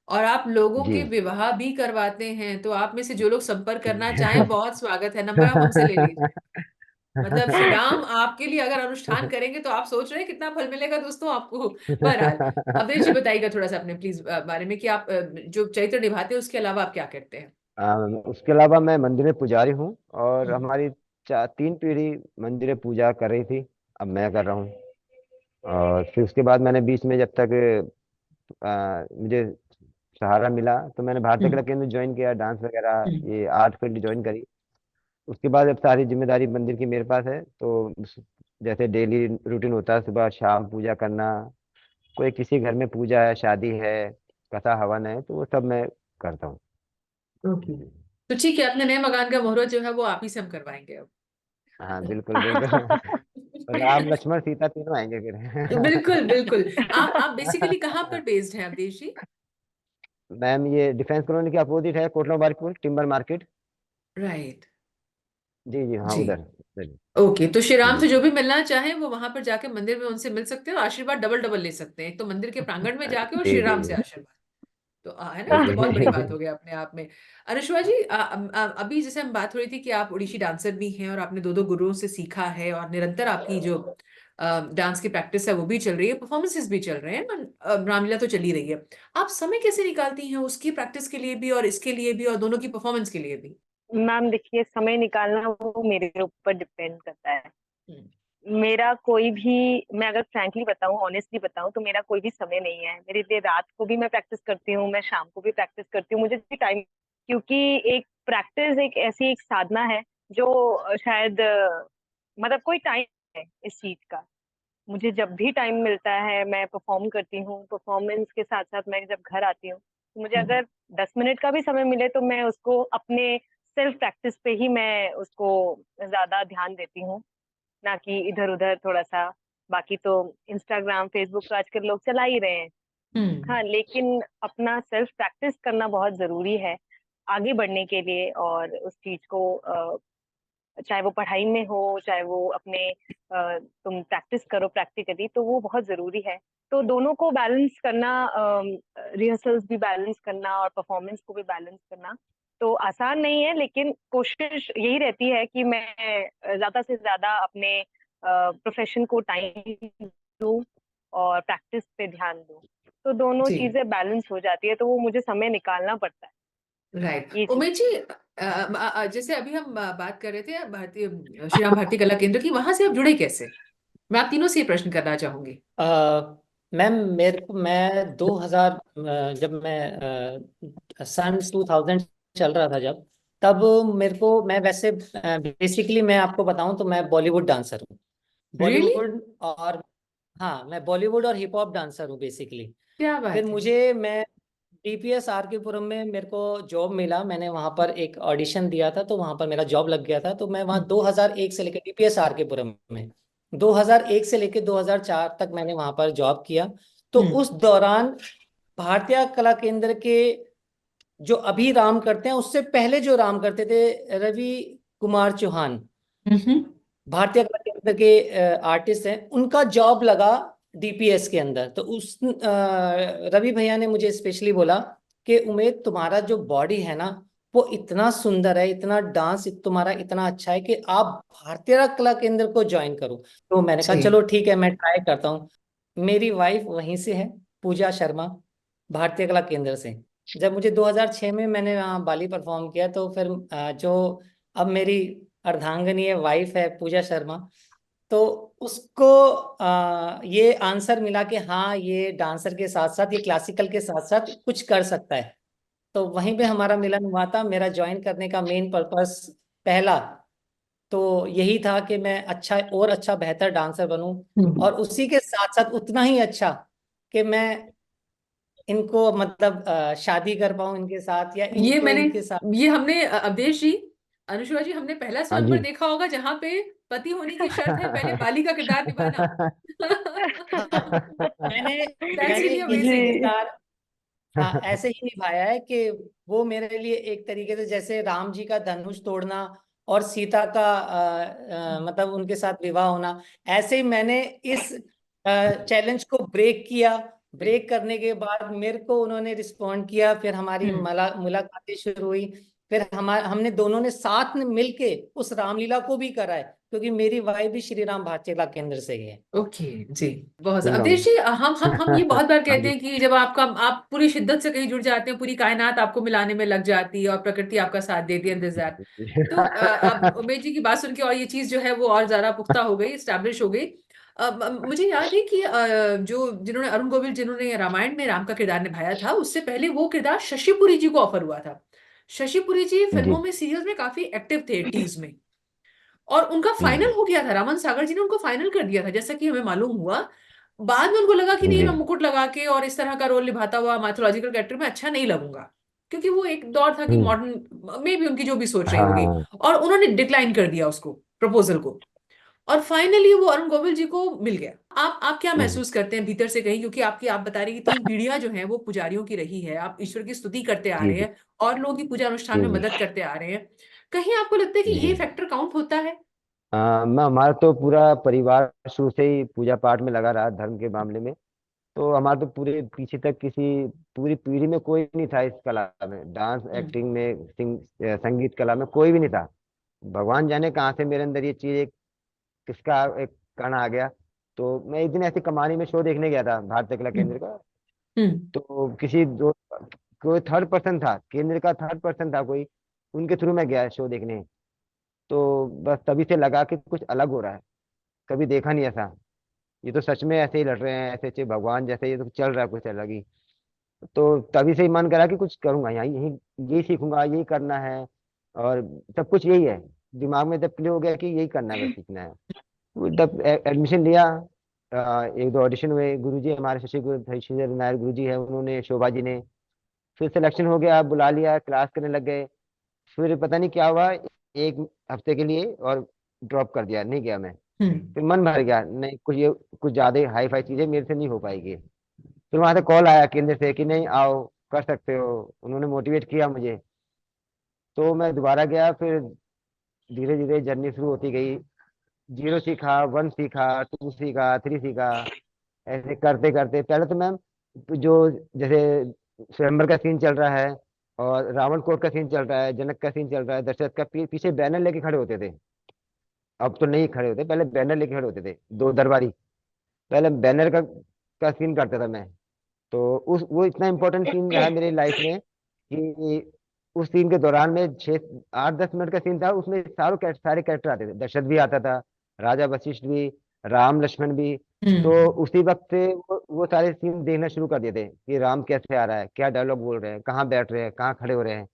और आप लोगों जी। के विवाह भी करवाते हैं। तो आप में से जो लोग संपर्क करना चाहें, बहुत स्वागत है, नंबर आप हमसे ले लीजिए। मतलब श्री राम आपके लिए अगर अनुष्ठान करेंगे तो आप सोच रहे हैं कितना फल मिलेगा दोस्तों आपको। बहरहाल, अवधेश जी बताइएगा थोड़ा सा अपने प्लीज बारे में, कि आप जो चरित्र निभाते हैं उसके अलावा आप क्या करते हैं। उसके अलावा मैं मंदिर में पुजारी हूँ, और हम्म। हमारी 3 पीढ़ी मंदिर में पूजा कर रही थी, अब मैं कर रहा हूँ। और फिर उसके बाद मैंने बीच में जब तक मुझे सहारा मिला, तो मैंने भारतीय कला हम्म। केंद्र ज्वाइन किया, डांस वगैरह हम्म। ये आर्ट फील्ड ज्वाइन करी। उसके बाद अब सारी जिम्मेदारी मंदिर की मेरे पास है, तो जैसे डेली रूटीन होता है, सुबह शाम पूजा करना, कोई किसी घर में पूजा है, शादी है, कथा हवन है, तो वो सब मैं करता हूँ। ओके। तो ठीक है, अपने नए मकान का मुहूर्त जो है वो आप ही से हम करवाएंगे अब। हाँ बिल्कुल बिल्कुल। राम लक्ष्मण सीता तीनों आएंगे फिर। बिल्कुल बिल्कुल। आप बेसिकली कहाँ पर बेस्ड हैं अवधेश जी। मैम, ये डिफेंस कॉलोनी के अपोजिट है, Kotla Barikpur timber market. Right. जी जी, हाँ जी। उधर उधर। ओके, तो श्री राम जी से जो भी मिलना चाहे वो वहां पर जाके मंदिर में उनसे मिल सकते हैं, और आशीर्वाद डबल डबल ले सकते हैं, एक तो मंदिर के प्रांगण में जाके और जी श्री जी राम से जी आशीर्वाद। तो है ना, ये तो बहुत बड़ी बात जी। हो गया अपने आप में। अनुष्वा जी, अभी जैसे हम बात हो रही थी कि आप ओडिशी डांसर भी हैं और आपने दो दो गुरुओं से सीखा है, और निरंतर आपकी जो डांस की प्रैक्टिस है वो भी चल रही है, परफॉर्मेंसेस भी चल रहे हैं, और रामलीला तो चल ही रही है। आप समय कैसे निकालती हैं उसकी प्रैक्टिस के लिए भी और इसके लिए भी, और दोनों की परफॉर्मेंस के लिए भी। मैम देखिए, समय निकालना वो मेरे ऊपर डिपेंड करता है। हम्म। मेरा कोई भी, मैं अगर फ्रैंकली बताऊं, ऑनेस्टली बताऊं, तो मेरा कोई भी समय नहीं है मेरे लिए। रात को भी मैं प्रैक्टिस करती हूँ, मैं शाम को भी प्रैक्टिस करती हूँ, मुझे भी टाइम। क्योंकि एक प्रैक्टिस एक ऐसी एक साधना है जो शायद मतलब कोई टाइम है इस चीज का। मुझे जब भी टाइम मिलता है मैं परफॉर्म करती हूँ। परफॉर्मेंस के साथ साथ मैं जब घर आती हूँ, तो मुझे हम्म। अगर 10 मिनट का भी समय मिले तो मैं उसको अपने सेल्फ प्रैक्टिस पे ही मैं उसको ज्यादा ध्यान देती हूँ, ना कि इधर उधर थोड़ा सा। बाकी तो इंस्टाग्राम फेसबुक तो आजकल लोग चला ही रहे हैं। हम्म। हाँ, लेकिन अपना सेल्फ प्रैक्टिस करना बहुत जरूरी है आगे बढ़ने के लिए। और उस चीज को चाहे वो पढ़ाई में हो, चाहे वो अपने तुम प्रैक्टिस करो प्रैक्टिकली, तो वो बहुत जरूरी है। तो दोनों को बैलेंस करना, रिहर्सल्स भी बैलेंस करना और परफॉर्मेंस को भी बैलेंस करना तो आसान नहीं है। लेकिन कोशिश यही रहती है कि मैं ज्यादा से ज्यादा अपने प्रोफेशन को टाइम दूं और प्रैक्टिस पे ध्यान दूं। तो दोनों जी। चीजें बैलेंस हो जाती है, तो वो मुझे समय निकालना पड़ता है, राइट। ये चीज। उमेश जी, जैसे अभी हम बात कर रहे थे भारतीय श्री राम भारतीय कला केंद्र की, वहां से आप जुड़े कैसे। मैं आप तीनों से ये प्रश्न करना चाहूंगी। मैम मैं 2000 जब मैं सन 2000 चल रहा था जब, तब मेरे को, मैं वैसे बेसिकली मैं आपको बताऊं तो मैं बॉलीवुड डांसर हूँ। रियली? बॉलीवुड और, हाँ, मैं बॉलीवुड और हिप हॉप डांसर हूँ बेसिकली। क्या फिर बात है। मैं डीपीएस आर के पुरम में मेरे को जॉब मिला, मैंने वहाँ पर एक ऑडिशन दिया था तो वहाँ पर मेरा जॉब लग गया था। तो मैं वहाँ 2001 से लेकर डीपीएस आर के पुरम में 2001 से लेकर 2004 तक मैंने वहाँ पर जॉब किया। तो हम्म उस दौरान भारतीय कला केंद्र के जो अभी राम करते हैं, उससे पहले जो राम करते थे, रवि कुमार चौहान, हम्म भारतीय कला केंद्र के आर्टिस्ट हैं, उनका जॉब लगा डीपीएस के अंदर। तो उस रवि भैया ने मुझे स्पेशली बोला कि उमेद, तुम्हारा जो बॉडी है ना, वो इतना सुंदर है, इतना डांस तुम्हारा इतना अच्छा है कि आप भारतीय कला केंद्र को ज्वाइन करो। तो मैंने कहा जी। चलो ठीक है, मैं ट्राई करता हूँ। मेरी वाइफ वहीं से है, पूजा शर्मा, भारतीय कला केंद्र से। जब मुझे 2006 में मैंने वहाँ बाली परफॉर्म किया, तो फिर जो अब मेरी अर्धांगिनी है, वाइफ है पूजा शर्मा, तो उसको ये आंसर मिला कि हाँ, ये डांसर के साथ साथ, ये क्लासिकल के साथ साथ कुछ कर सकता है। तो वहीं पे हमारा मिलन हुआ था। मेरा ज्वाइन करने का मेन पर्पस पहला तो यही था कि मैं अच्छा और अच्छा बेहतर डांसर बनूं, हम्म। और उसी के साथ साथ उतना ही अच्छा कि मैं इनको मतलब शादी कर पाऊं इनके साथ, या ये इनको मैंने इनके साथ। ये हमने अवधेश जी, अनुष्का जी, हमने पहला हाँ स्वयंवर जी। देखा होगा जहां पे पति होने की शर्त है पहले बाली का किरदार निभाना। हाँ, मैंने दैट्स मैंने रियली यही जी। अमेजिंग। किरदार, हाँ, ऐसे ही निभाया है कि वो मेरे लिए एक तरीके से जैसे राम जी का धनुष तोड़ना और सीता का मतलब उनके साथ विवाह होना, ऐसे ही मैंने इस चैलेंज को ब्रेक किया। ब्रेक करने के बाद मेरे को उन्होंने रिस्पॉन्ड किया, फिर हमारी हम्म मुलाकातें शुरू हुई। फिर हमने दोनों ने साथ में मिलके उस रामलीला को भी करा है, क्योंकि मेरी वाइफ भी श्री राम भारतीय कला केंद्र से ही है। ओके जी। बहुत सुन रहा अवधेश हूँ। जी, हम ये बहुत बार हाँ कहते जी। हैं कि जब आप पूरी शिद्दत से कहीं जुड़ जाते हैं, पूरी कायनात आपको मिलाने में लग जाती है और प्रकृति आपका साथ देती है इंतजार। तो अब उमेश जी की बात सुन के और ये चीज जो है वो और ज्यादा पुख्ता हो गई, स्टैब्लिश हो गई। मुझे याद है कि जो जिन्होंने अरुण गोविल, जिन्होंने रामायण में राम का किरदार निभाया था, उससे पहले वो किरदार शशि पुरी जी को ऑफर हुआ था। शशि पुरी जी जी। फिल्मों में, सीरियल्स में काफी एक्टिव थे, टीज में। और उनका फाइनल हम्म। हो गया था, रामन सागर जी ने उनको फाइनल कर दिया था, जैसा कि हमें मालूम हुआ। बाद में उनको लगा कि नहीं, जी। मैं मुकुट लगा के और इस तरह का रोल निभाता हुआ माइथोलॉजिकल कैरेक्टर में अच्छा नहीं लगूंगा, क्योंकि वो एक दौर था कि हम्म। मॉडर्न में भी उनकी जो भी सोच रही होगी। हाँ। और उन्होंने डिक्लाइन कर दिया उसको, प्रपोजल को। और फाइनली वो अरुण गोविल जी को मिल गया। आप क्या हम्म। महसूस करते हैं भीतर से कहीं, क्योंकि आपकी, आप बता रही कि 3 पीढ़ियां जो हैं वो पुजारियों की रही है, आप ईश्वर की स्तुति करते आ जी। रहे जी। हैं और लोगों की पूजा अनुष्ठान जी। में जी। मदद करते आ रहे हैं, कहीं आपको लगता है कि जी। ये फैक्टर काउंट होता है? मैं हमारा तो पूरा परिवार शुरू से ही पूजा पाठ में लगा रहा धर्म के मामले में। तो हमारे तो पूरे पीछे तक किसी पूरी पीढ़ी में कोई नहीं था इस कला में, डांस हम्म एक्टिंग में, संगीत कला में कोई भी नहीं था। भगवान जाने कहाँ से मेरे अंदर ये चीज एक किसका एक कण आ गया। तो मैं एक दिन ऐसे कमानी में शो देखने गया था भारतीय कला हम्म केंद्र का। हम्म तो किसी दो कोई थर्ड पर्सन था, केंद्र का थर्ड पर्सन था कोई, उनके थ्रू मैं गया शो देखने। तो बस तभी से लगा कि कुछ अलग हो रहा है, कभी देखा नहीं ऐसा। ये तो सच में ऐसे ही लड़ रहे हैं, ऐसे ऐसे भगवान जैसे, ये तो चल रहा है कुछ अलग ही। तो तभी से ही मन करा कि कुछ करूंगा, यहाँ यही यही सीखूंगा, यही करना है। और सब कुछ यही है, दिमाग में जब क्लियर हो गया कि यही करना है, बस सीखना है। वो तब एडमिशन लिया। एक दो ऑडिशन हुए, गुरुजी हमारे शशि नायर गुरुजी है, उन्होंने, शोभा जी ने। फिर सिलेक्शन हो गया, बुला लिया, क्लास करने लग गए। फिर पता नहीं क्या हुआ, एक हफ्ते के लिए और ड्रॉप कर दिया, नहीं गया मैं। हम्म फिर मन भर गया, नहीं कुछ ये कुछ ज्यादा हाई फाई चीजें मेरे से नहीं हो पाएगी। फिर वहां से कॉल आया केंद्र से कि नहीं आओ, कर सकते हो। उन्होंने मोटिवेट किया मुझे। तो मैं दोबारा गया। फिर धीरे धीरे जर्नी शुरू होती गई। जीरो सीखा, वन सीखा, टू सीखा, थ्री सीखा। ऐसे करते करते पहले तो मैम, जो जैसे स्वयंवर का सीन चल रहा है और रावण कोट का सीन चल रहा है, जनक का सीन चल रहा है, दशरथ का, पीछे बैनर लेके खड़े होते थे। अब तो नहीं खड़े होते, पहले बैनर लेके खड़े होते थे दो दरबारी। पहले बैनर का सीन करता था मैं। तो उस वो इतना इंपॉर्टेंट सीन रहा मेरी लाइफ में कि उस सीन के दौरान में 6 8 10 मिनट का सीन था, उसमें सारे कैरेक्टर आते थे, दशरथ भी आता था, राजा वशिष्ठ भी, राम लक्ष्मण भी। तो हम्म। उसी वक्त से वो सारे सीन देखना शुरू कर दिए थे कि राम कैसे आ रहा है, क्या डायलॉग बोल रहे हैं, कहाँ बैठ रहे हैं, कहाँ खड़े हो रहे हैं।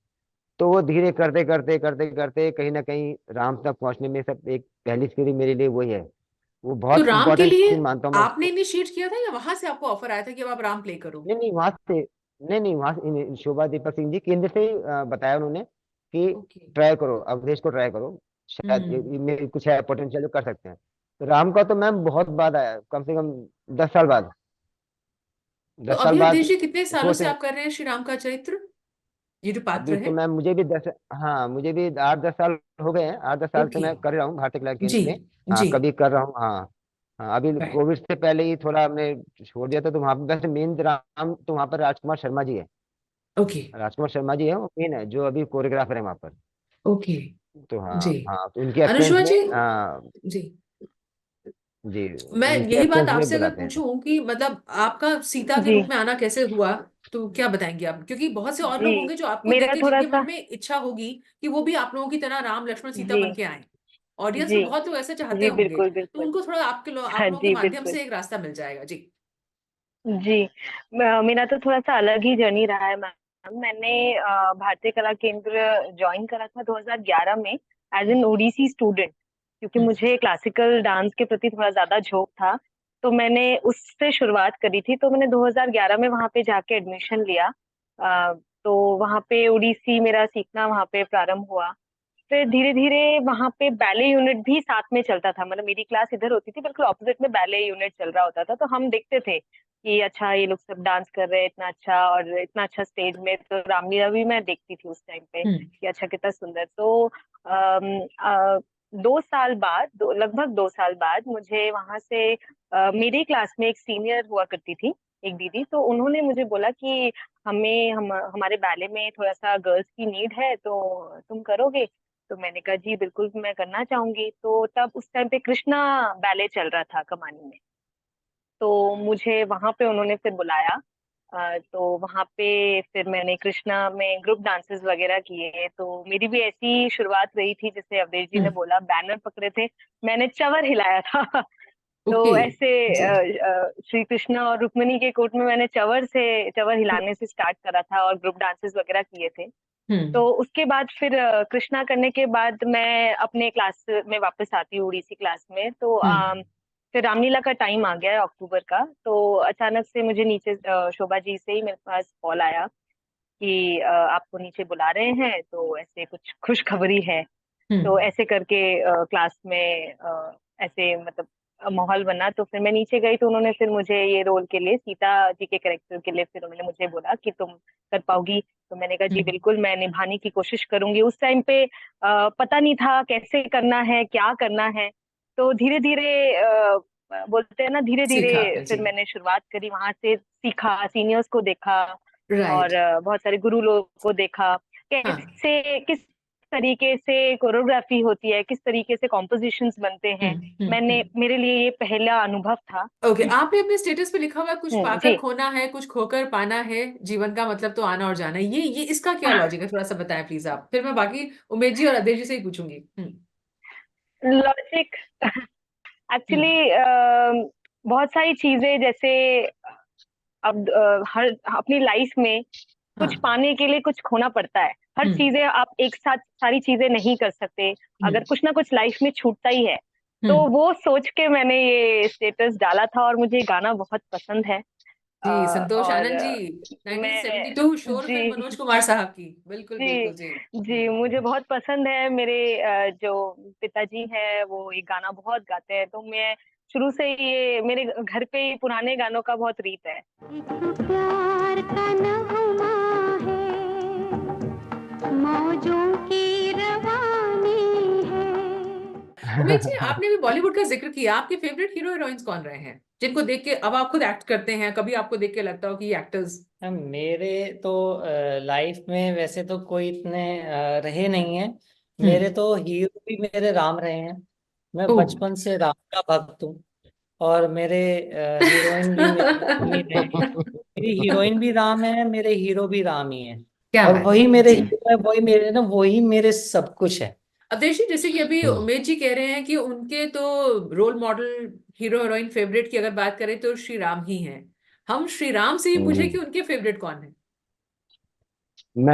तो वो धीरे करते करते करते करते कहीं ना कहीं राम तक पहुंचने में सब एक पहली सीढ़ी मेरे लिए वही है। वो तो बहुत राम के इंपॉर्टेंट लिए सीन मानता हूँ मैं आपने उसको। इनिशिएट किया था या वहां से आपको ऑफर आया था कि अब आप राम प्ले करो? नहीं नहीं वहां से, नहीं नहीं वहां से शोभा दीपक सिंह जी केंद्र से ही, बताया उन्होंने कि ओके। ट्राई करो, अवधेश को ट्राई करो, शायद हम्म। इनमें कुछ है पोटेंशियल जो कर सकते हैं। तो राम का तो मैम बहुत बाद आया, कम से कम 10 साल बाद, तो 10 साल अभी बाद अवधेश जी कितने सालों सोच से रहे। आप कर रहे हैं श्री राम का चरित्र, ये जो अभी पात्र तो है? मैम मुझे भी 10, हाँ मुझे भी 8-10 साल हो गए हैं, 8-10 साल से ओके। मैं कर रहा हूँ भारतीय कला जी। केंद्र में। हाँ जी। कभी कर रहा हूँ, हाँ। हाँ अभी राइट। कोविड से पहले ही थोड़ा हमने छोड़ दिया था, तो वहाँ पे वैसे मेन राम तो वहाँ पर राजकुमार शर्मा जी है। ओके। राजकुमार शर्मा जी है, वो मेन है जो अभी कोरियोग्राफर है वहाँ पर। ओके। तो हाँ जी। हाँ, तो उनके एब्सेंस अनुष्मा में, जी। हाँ जी। जी, मैं उनके यही बात एब्सेंस में आपसे अगर बुलाते हैं। पूछूं कि मतलब आपका सीता के जी रूप में आना कैसे हुआ, तो क्या बताएंगे आप? क्योंकि बहुत से और जी लोग होंगे जो आपको देख मेरा के थोड़ा जिनके मन सा में इच्छा होगी कि वो भी आप लोगों की तरह राम लक्ष्मण सीता जी बन के आए। ऑडियंस जी में बहुत लोग ऐसे चाहते जी होंगे, बिल्कुल तो बिल्कुल। उनको थोड़ा आप हाँ लोगों के जी माध्यम बिल्कुल। से एक रास्ता मिल जाएगा जी। जी मेरा तो थोड़ा सा अलग ही जर्नी रहा है मैम। मैंने भारतीय कला केंद्र ज्वाइन करा था 2011 में एज एन ओडीसी स्टूडेंट, क्योंकि हम्म। मुझे क्लासिकल डांस के प्रति थोड़ा ज्यादा झोंक था। तो मैंने उससे शुरुआत करी थी। तो मैंने 2011 में वहां पे जाके एडमिशन लिया। अ, तो वहां पे ओडीसी मेरा सीखना वहां पे प्रारंभ हुआ। फिर धीरे धीरे वहां पे बैले यूनिट भी साथ में चलता था। मतलब मेरी क्लास इधर होती थी, बिल्कुल ऑपोजिट में बैले यूनिट चल रहा होता था। तो हम देखते थे कि अच्छा ये लोग सब डांस कर रहे हैं इतना अच्छा, और इतना अच्छा स्टेज में। तो रामलीला भी मैं देखती थी उस टाइम पे हम्म। कि अच्छा कितना सुंदर। तो अम, अ, 2 साल बाद, लगभग 2 साल बाद मुझे वहां से मेरी क्लास में एक सीनियर हुआ करती थी, एक दीदी। तो उन्होंने मुझे बोला कि हमारे बैले में थोड़ा सा गर्ल्स की नीड है, तो तुम करोगे? तो मैंने कहा जी बिल्कुल मैं करना चाहूंगी। तो तब उस टाइम पे कृष्णा बैले चल रहा था कमानी में। तो मुझे वहां पे उन्होंने फिर बुलाया। तो वहां पे फिर मैंने कृष्णा में ग्रुप डांसेस वगैरह किए। तो मेरी भी ऐसी शुरुआत रही थी, जैसे अवधेश जी ने हम्म। बोला बैनर पकड़े थे, मैंने चवर हिलाया था। ओके। तो ऐसे जी। श्री कृष्णा और रुक्मिणी के कोर्ट में मैंने चवर हिलाने से स्टार्ट करा था और ग्रुप डांसेस वगैरह किए थे। हम्म। तो उसके बाद फिर कृष्णा करने के बाद मैं अपने क्लास में वापस आती हूँ उड़ीसी क्लास में। तो हम्म। फिर रामलीला का टाइम आ गया है अक्टूबर का। तो अचानक से मुझे नीचे शोभा जी से ही मेरे पास कॉल आया कि आपको नीचे बुला रहे हैं, तो ऐसे कुछ खुशखबरी है। तो हम्म। ऐसे करके क्लास में ऐसे मतलब माहौल बना। तो फिर मैं नीचे गई, तो उन्होंने फिर मुझे ये रोल के लिए, सीता जी के कैरेक्टर के लिए, फिर उन्होंने मुझे बोला कि तुम कर पाओगी? तो मैंने कहा जी हम्म। बिल्कुल मैं निभाने की कोशिश करूंगी। उस टाइम पे पता नहीं था कैसे करना है, क्या करना है। तो धीरे धीरे बोलते हैं ना, धीरे सीखा धीरे आपने फिर जी। मैंने शुरुआत करी, वहां से सीखा, सीनियर्स को देखा और राइट। बहुत सारे गुरु लोगों को देखा, हाँ। कैसे किस तरीके से कोरियोग्राफी होती है, किस तरीके से कॉम्पोजिशंस बनते हैं। हम्म। हम्म। हम्म। मेरे लिए ये पहला अनुभव था। ओके। आपने अपने स्टेटस पे लिखा हुआ है, कुछ पाकर जी खोना है कुछ खोकर पाना है, जीवन का मतलब तो आना और जाना है। ये इसका क्या लॉजिक है, थोड़ा सा बताएं प्लीज आप, फिर मैं बाकी उमेश जी और अदेश जी से ही पूछूंगी। हम्म। लॉजिक हम्म। एक्चुअली बहुत सारी चीजें, जैसे अब हर अपनी लाइफ में कुछ हाँ। पाने के लिए कुछ खोना पड़ता है। हर हम्म। चीजें आप एक साथ सारी चीजें नहीं कर सकते, हम्म। अगर कुछ ना कुछ लाइफ में छूटता ही है। तो हम्म। वो सोच के मैंने ये स्टेटस डाला था, और मुझे ये गाना बहुत पसंद है। जी संतोष और आनंद जी, मैं 1972 शोर फिल्म जी मनोज कुमार साहब की, बिल्कुल जी बिल्कुल जी। जी मुझे बहुत पसंद है। मेरे जो पिताजी हैं वो ये गाना बहुत गाते हैं। तो मैं शुरू से ही, ये मेरे घर पे ही पुराने गानों का बहुत रीत है। एक प्यार का नगमा है, मौजों की रवानी है। उमेश जी, आपने भी बॉलीवुड का जिक्र किया, आपके फेवरेट हीरो हीरोइंस कौन रहे हैं जिनको देख के अब आप खुद एक्ट करते हैं, कभी आपको देख के लगता हो कि ये एक्टर्स? मेरे तो लाइफ में वैसे तो कोई इतने रहे नहीं हैं। मेरे हम्म। तो हीरो भी मेरे राम रहे हैं। मैं ओ। बचपन से राम का भक्त हूँ। और मेरे हीरोइन भी मेरे राम ही रहे हैं। मेरी हीरोइन भी राम है, मेरे हीरो भी राम ही हैं। क्या और बात वही है मेरे जी। हीरो है, वही मेरे सब कुछ है। अवधेश जी, जैसे कि अभी हम्म। उमेश जी कह रहे हैं कि उनके तो role model, hero heroine favourite की अगर बात करें तो श्री राम ही हैं। हम श्री राम से ही पूछे कि हम्म। उनके फेवरेट कौन है?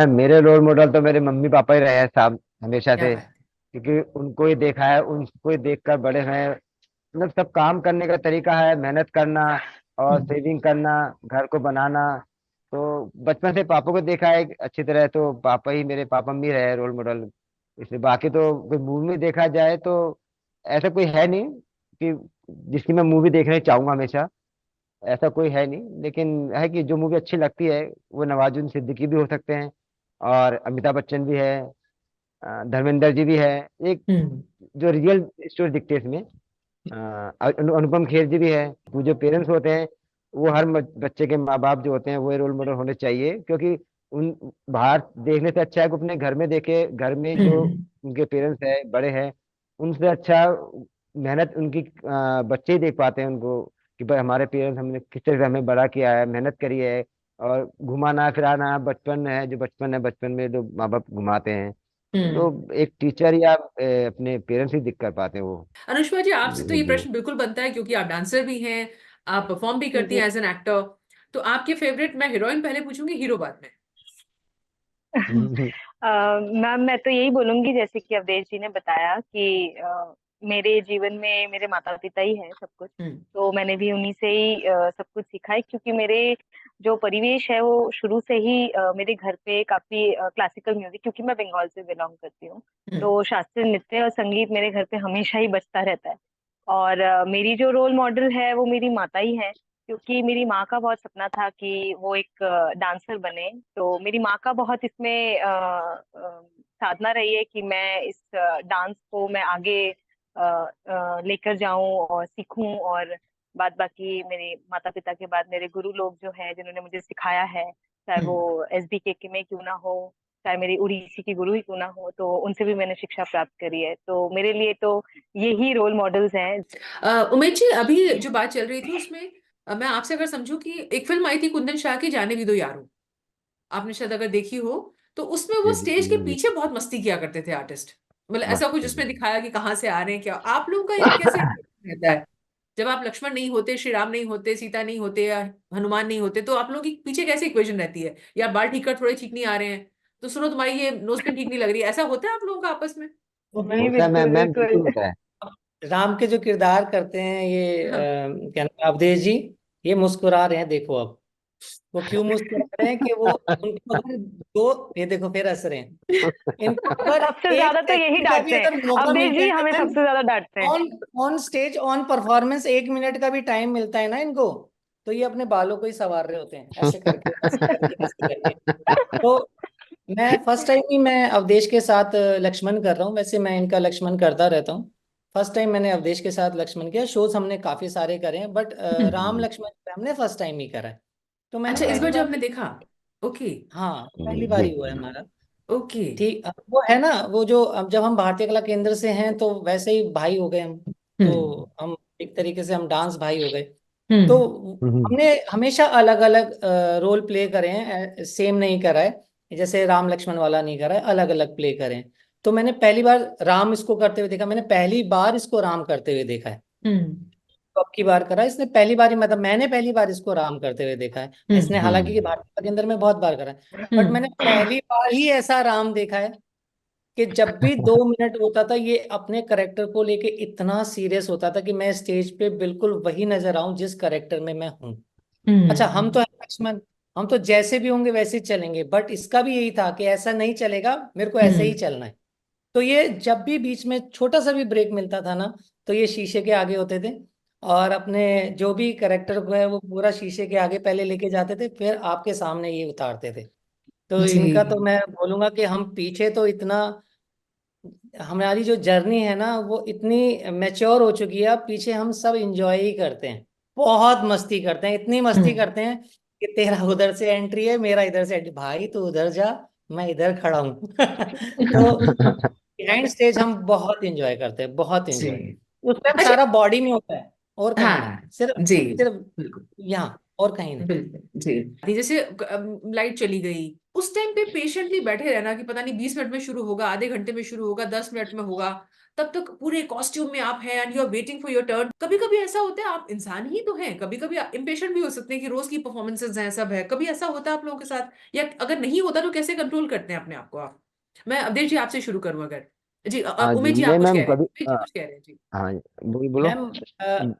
मेरे रोल मॉडल तो मेरे मम्मी पापा ही रहे हैं साहब, हमेशा क्या से। बात क्योंकि उनको ही देखा है, उनको ही देखकर बड़े हैं। मतलब सब काम करने का तरीका है, मेहनत करना है। और सेविंग करना, घर को बनाना। तो बचपन से पापा को देखा है अच्छी तरह, तो पापा ही, मेरे पापा भी रहे रोल मॉडल। इसलिए बाकी तो कोई मूवी में देखा जाए तो ऐसा कोई है नहीं कि जिसकी मैं मूवी देखना चाहूंगा हमेशा। ऐसा कोई है नहीं, लेकिन है कि जो मूवी अच्छी लगती है वो नवाजुद्दीन सिद्दीकी भी हो सकते हैं, और अमिताभ बच्चन भी है, धर्मेंद्र जी भी है। एक हम्म। जो रियल स्टोरी दिखते हैं इसमें, अनुपम खेर जी भी है। वो जो पेरेंट्स होते हैं, वो हर बच्चे के माँ बाप जो होते हैं वो रोल मॉडल होने चाहिए। क्योंकि उन बाहर देखने से अच्छा है कि अपने घर में देखे, घर में जो हम्म। उनके पेरेंट्स है, बड़े हैं, उनसे अच्छा मेहनत उनकी बच्चे ही देख पाते हैं उनको, कि भाई हमारे पेरेंट्स हमने किस तरह से हमें बड़ा किया है, मेहनत करी है। और घुमाना फिराना, बचपन है जो बचपन है, बचपन में जो माँ बाप घुमाते हैं, हम्म। तो एक टीचर या अपने पेरेंट्स ही दिख कर पाते हैं वो। अनुष्का जी, आपसे तो जी ये जी। प्रश्न बिल्कुल बनता है क्योंकि आप डांसर भी हैं, आप परफॉर्म भी करती जी। हैं एज एन एक्टर। तो आपके फेवरेट, मैं हीरोइन पहले पूछूंगी, हीरो बाद में। मैम, मैं तो यही बोलूंगी जैसे कि अवधेश जी ने बताया कि मेरे जीवन में मेरे माता पिता ही है सब कुछ। हम्म। तो मैंने भी उन्हीं से ही सब कुछ सीखा है, क्योंकि मेरे जो परिवेश है वो शुरू से ही मेरे घर पे काफी क्लासिकल म्यूजिक, क्योंकि मैं बंगाल से बिलोंग करती हूँ। हम्म। तो शास्त्रीय नृत्य और संगीत मेरे घर पे हमेशा ही बजता रहता है। और मेरी जो रोल मॉडल है वो मेरी माता ही है, क्योंकि मेरी माँ का बहुत सपना था कि वो एक डांसर बने। तो मेरी माँ का बहुत इसमें साधना रही है कि मैं इस डांस को मैं आगे लेकर जाऊं और सीखूं। और बाद बाकी मेरे माता पिता के बाद मेरे गुरु लोग जो हैं जिन्होंने मुझे सिखाया है, चाहे वो हम्म। SBK में क्यों ना हो, चाहे मेरी उड़ीसी की गुरु ही क्यों ना हो, तो उनसे भी मैंने शिक्षा प्राप्त करी है। तो मेरे लिए तो यही रोल मॉडल्स हैं। उमेश जी, अभी जो बात चल रही थी उसमें मैं आपसे अगर समझूं कि एक फिल्म आई थी कुंदन शाह की, जाने भी दो यारो, आपने शायद अगर देखी हो, तो उसमें वो जी जी स्टेज के जी। पीछे बहुत मस्ती किया करते थे आर्टिस्ट। मतलब ऐसा कुछ मस्त। उसमें दिखाया कि कहाँ से आ रहे हैं, क्या आप लोगों का कैसे रहता है जब आप लक्ष्मण नहीं होते, श्री राम नहीं होते, सीता नहीं होते, या हनुमान नहीं होते, तो आप लोगों की पीछे कैसे इक्वेशन रहती है? या बाल ठीक कर, थोड़े ठीक नहीं आ रहे हैं, तो सुनो तुम्हारी ये नोज पिन ठीक नहीं लग रही है, ऐसा होता है आप लोगों का आपस में? जी होता है बिल्कुल मैम, मैम बिल्कुल। बिल्कुल होता है। राम के जो किरदार करते हैं ये हाँ। क्या नाम है, अवधेश जी, ये मुस्कुरा रहे हैं, देखो अब वो क्यों मुस्कुरा रहे हैं कि वो उनको अगर दो, ये देखो फिर हंस रहे हैं, इनको अगर सबसे एक ज्यादा तो यही सेकंड का भी डांटते हैं, अगर मौका अवधेश मिलता जी है हमें ना मैम, सबसे ज्यादा डांटते हैं। On on stage on performance 1 minute का भी टाइम मिलता है ना इनको, तो ये अपने बालों को ही संवार रहे होते हैं, ऐसे करके ऐसे करके। तो मैं फर्स्ट टाइम ही मैं अवधेश के साथ लक्ष्मण कर रहा हूँ। वैसे मैं इनका लक्ष्मण करता रहता हूँ। फर्स्ट टाइम मैंने अवधेश के साथ लक्ष्मण किया। शोज हमने काफी सारे करे हैं, बट राम हम्म। लक्ष्मण हमने फर्स्ट टाइम ही करा है। तो मैंने अच्छा, इस पहली बार जब बार, आपने देखा। ओके। हाँ पहली बार जी। ही हुआ है हमारा। ओके। ठीक, वो है ना, वो जो अब जब हम भारतीय कला केंद्र से हैं तो वैसे ही भाई हो गए हम। हम्म। तो हम एक तरीके से हम डांस भाई हो गए। तो हम्म। हम्म। हमने हमेशा अलग अलग रोल प्ले करे हैं, सेम नहीं करा है। जैसे राम लक्ष्मण वाला नहीं करा है, अलग अलग प्ले करे हैं। तो मैंने पहली बार राम इसको करते हुए देखा, मैंने पहली बार इसको राम करते हुए देखा है। हम्म। तो अब की बार करा, इसने पहली बार ही, मतलब मैंने पहली बार इसको राम करते हुए देखा है। इसने हम्म। हालांकि कि हम्म। भारतीय के अंदर में बहुत बार करा है, बट मैंने हम्म। पहली बार ही ऐसा राम देखा है कि जब भी 2 मिनट होता था ये अपने करेक्टर को लेके इतना सीरियस होता था कि मैं स्टेज पे बिल्कुल वही नजर आऊं जिस करेक्टर में मैं हूं। अच्छा, हम हम्म। तो है लक्ष्मण, हम तो जैसे भी होंगे वैसे ही चलेंगे, बट इसका भी यही था कि ऐसा नहीं चलेगा, मेरे को ऐसे ही हम्म। चलना है। तो ये जब भी बीच में छोटा सा भी ब्रेक मिलता था ना, तो ये शीशे के आगे होते थे और अपने जो भी करेक्टर को है वो पूरा शीशे के आगे पहले लेके जाते थे, फिर आपके सामने ये उतारते थे। तो जी। इनका तो मैं बोलूंगा कि हम पीछे तो इतना, हमारी जो जर्नी है ना वो इतनी मैच्योर हो चुकी है, अब पीछे हम सब इंजॉय ही करते हैं, बहुत मस्ती करते हैं, इतनी मस्ती हम्म। करते हैं कि तेरा उधर से एंट्री है, मेरा इधर से एंट्री, भाई तू उधर जा, मैं इधर खड़ा हूँ। तो बिहाइंड स्टेज हम बहुत इंजॉय करते हैं, बहुत इंजॉय। जी। उसमें अच्छा। सारा बॉडी में होता है और कहीं नहीं, हाँ। सिर्फ जी। सिर्फ बिल्कुल। यहाँ। और कहीं नहीं। बिल्कुल जी। जैसे लाइट चली गई, उस टाइम पे पेशेंटली बैठे रहना कि पता नहीं 20 मिनट में शुरू होगा, आधे घंटे में शुरू होगा, 10 मिनट में होगा, तब तक पूरे कॉस्ट्यूम में आप हैं and you are waiting for your turn. कभी कभी ऐसा होता है, आप इंसान ही तो हैं, कभी कभी इम्पेशेंट भी हो सकते हैं कि रोज की परफॉर्मेंसेज हैं, सब है, कभी ऐसा होता है आप लोगों के साथ, या अगर नहीं होता तो कैसे कंट्रोल करते हैं अपने आप को आप? मैं अवधेश जी आपसे शुरू करूं अगर। जी हाँ जी, उमेश जी आप नहीं कुछ मैम कह रहे हैं, कभी उमेश जी कुछ कह रहे हैं जी। हाँ बोलो। मैम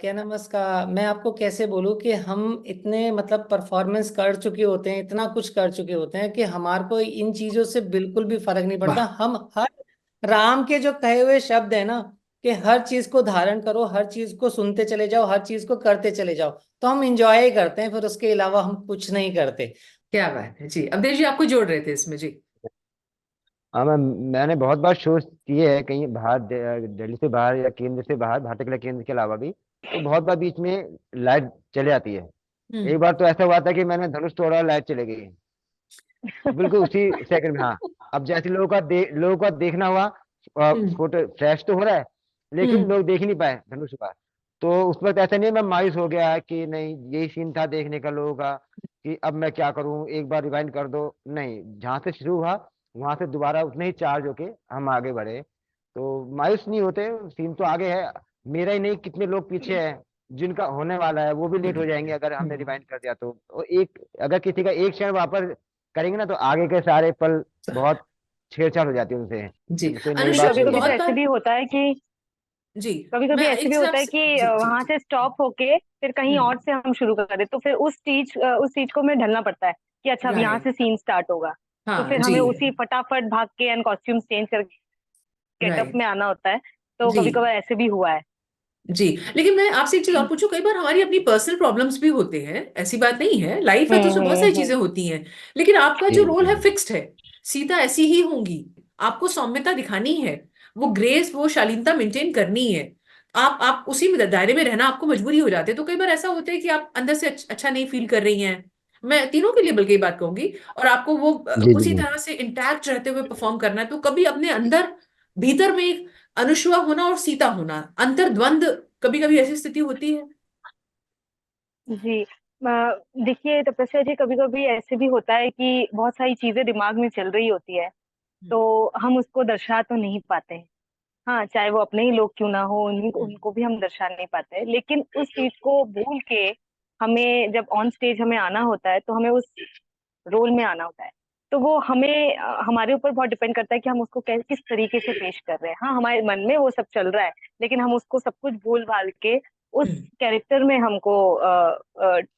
क्या नाम है उसका, मैं आपको कैसे बोलूं कि हम इतने मतलब परफॉर्मेंस कर चुके होते हैं, इतना कुछ कर चुके होते हैं कि हमारे को इन चीजों से बिल्कुल भी फर्क नहीं पड़ता। वाह। हम हर राम के जो कहे हुए शब्द है ना, कि हर चीज को धारण करो, हर चीज को सुनते चले जाओ, हर चीज को करते चले जाओ, तो हम इंजॉय ही करते हैं, फिर उसके अलावा हम कुछ नहीं करते। क्या बात है जी। अवधेश जी आपको जोड़ रहे थे इसमें जी। हाँ मैम, मैंने बहुत बार शोज किए हैं कहीं बाहर, दिल्ली से बाहर या केंद्र से बाहर, भारतीय कला केंद्र के अलावा भी। तो बहुत बार बीच में लाइट चले जाती है। एक हम्म। बार तो ऐसा हुआ था कि मैंने धनुष तोड़ा, लाइट चली गई बिल्कुल उसी सेकंड में। हाँ, अब जैसे लोगों का देखना हुआ, हम्म। फोटो फ्लैश तो हो रहा है लेकिन हम्म। लोग देख ही नहीं पाए धनुष का। तो उस वक्त ऐसा नहीं है, मैं मायूस हो गया कि नहीं यही सीन था देखने का लोगों का, कि अब मैं क्या करूं, एक बार रिवाइंड कर दो। नहीं, जहां से शुरू हुआ वहां से दोबारा उतने ही चार्ज होके हम आगे बढ़े। तो मायूस नहीं होते, सीन तो आगे है। मेरा ही नहीं, कितने लोग पीछे हैं जिनका होने वाला है, वो भी लेट हो जाएंगे अगर हमने हम्म। रिवाइंड कर दिया तो। और एक अगर किसी का एक क्षण वापस करेंगे ना, तो आगे के सारे पल बहुत छेड़छाड़ हो जाती है उनसे, जी कोई नई अनुश्री बात कभी शुरू हो कभी तो बहुत जाती ऐसे बार। भी होता है कि जी कभी मैं कभी ऐसे एक भी चीज होता है आपसे कि जी जी वहां जी। से स्टॉप होके फिर कहीं हम्म। और से हम शुरू कर दें, तो फिर उस चीज को हमें ढलना पड़ता है कि अच्छा अब यहाँ राइट। से सीन स्टार्ट होगा। तो हाँ फिर जी। हमें उसी फटाफट भाग के एंड कॉस्ट्यूम चेंज करके गेटअप राइट। में आना होता है। तो जी कभी कभार ऐसे भी हुआ है। जी। लेकिन मैं आपसे एक चीज और पूछूं, कई बार हमारी अपनी पर्सनल प्रॉब्लम्स भी होते हैं, ऐसी बात नहीं है, लाइफ है तो उसमें बहुत सारी चीजें हम्म। होती हैं। लेकिन आपका जी जो रोल जी है फिक्स्ड है, सीता ऐसी ही होंगी, आपको सौम्यता दिखानी है, वो ग्रेस वो शालीनता मेंटेन करनी है। आप उसी में दायरे में रहना आपको मजबूरी हो जाती है। तो कई बार ऐसा होता है कि आप अंदर से अच्छा नहीं फील कर रही हैं, मैं तीनों के लिए बल्कि ये बात कहूंगी, और आपको वो जी जी उसी जी। तरह से इंटैक्ट रहते हुए परफॉर्म करना है। तो कभी अपने अंदर भीतर में एक अनुष्वा होना और सीता होना, अंतर्द्वंद, कभी कभी ऐसी स्थिति होती है। जी देखिए तपस्या जी, कभी कभी ऐसे भी होता है कि बहुत सारी चीजें दिमाग में चल रही होती है, हम्म। तो हम उसको दर्शा तो नहीं पाते हैं। हाँ, चाहे वो अपने ही लोग क्यों ना हो, हम्म। उनको भी हम दर्शा नहीं पाते हैं, लेकिन उस चीज को भूल के हमें जब ऑन स्टेज हमें आना होता है, तो हमें उस रोल में आना होता है। तो वो हमें हमारे ऊपर बहुत डिपेंड करता है कि हम उसको किस तरीके से पेश कर रहे हैं। हाँ, हमारे मन में वो सब चल रहा है, लेकिन हम उसको सब कुछ भूल भाल के उस हम्म। कैरेक्टर में हमको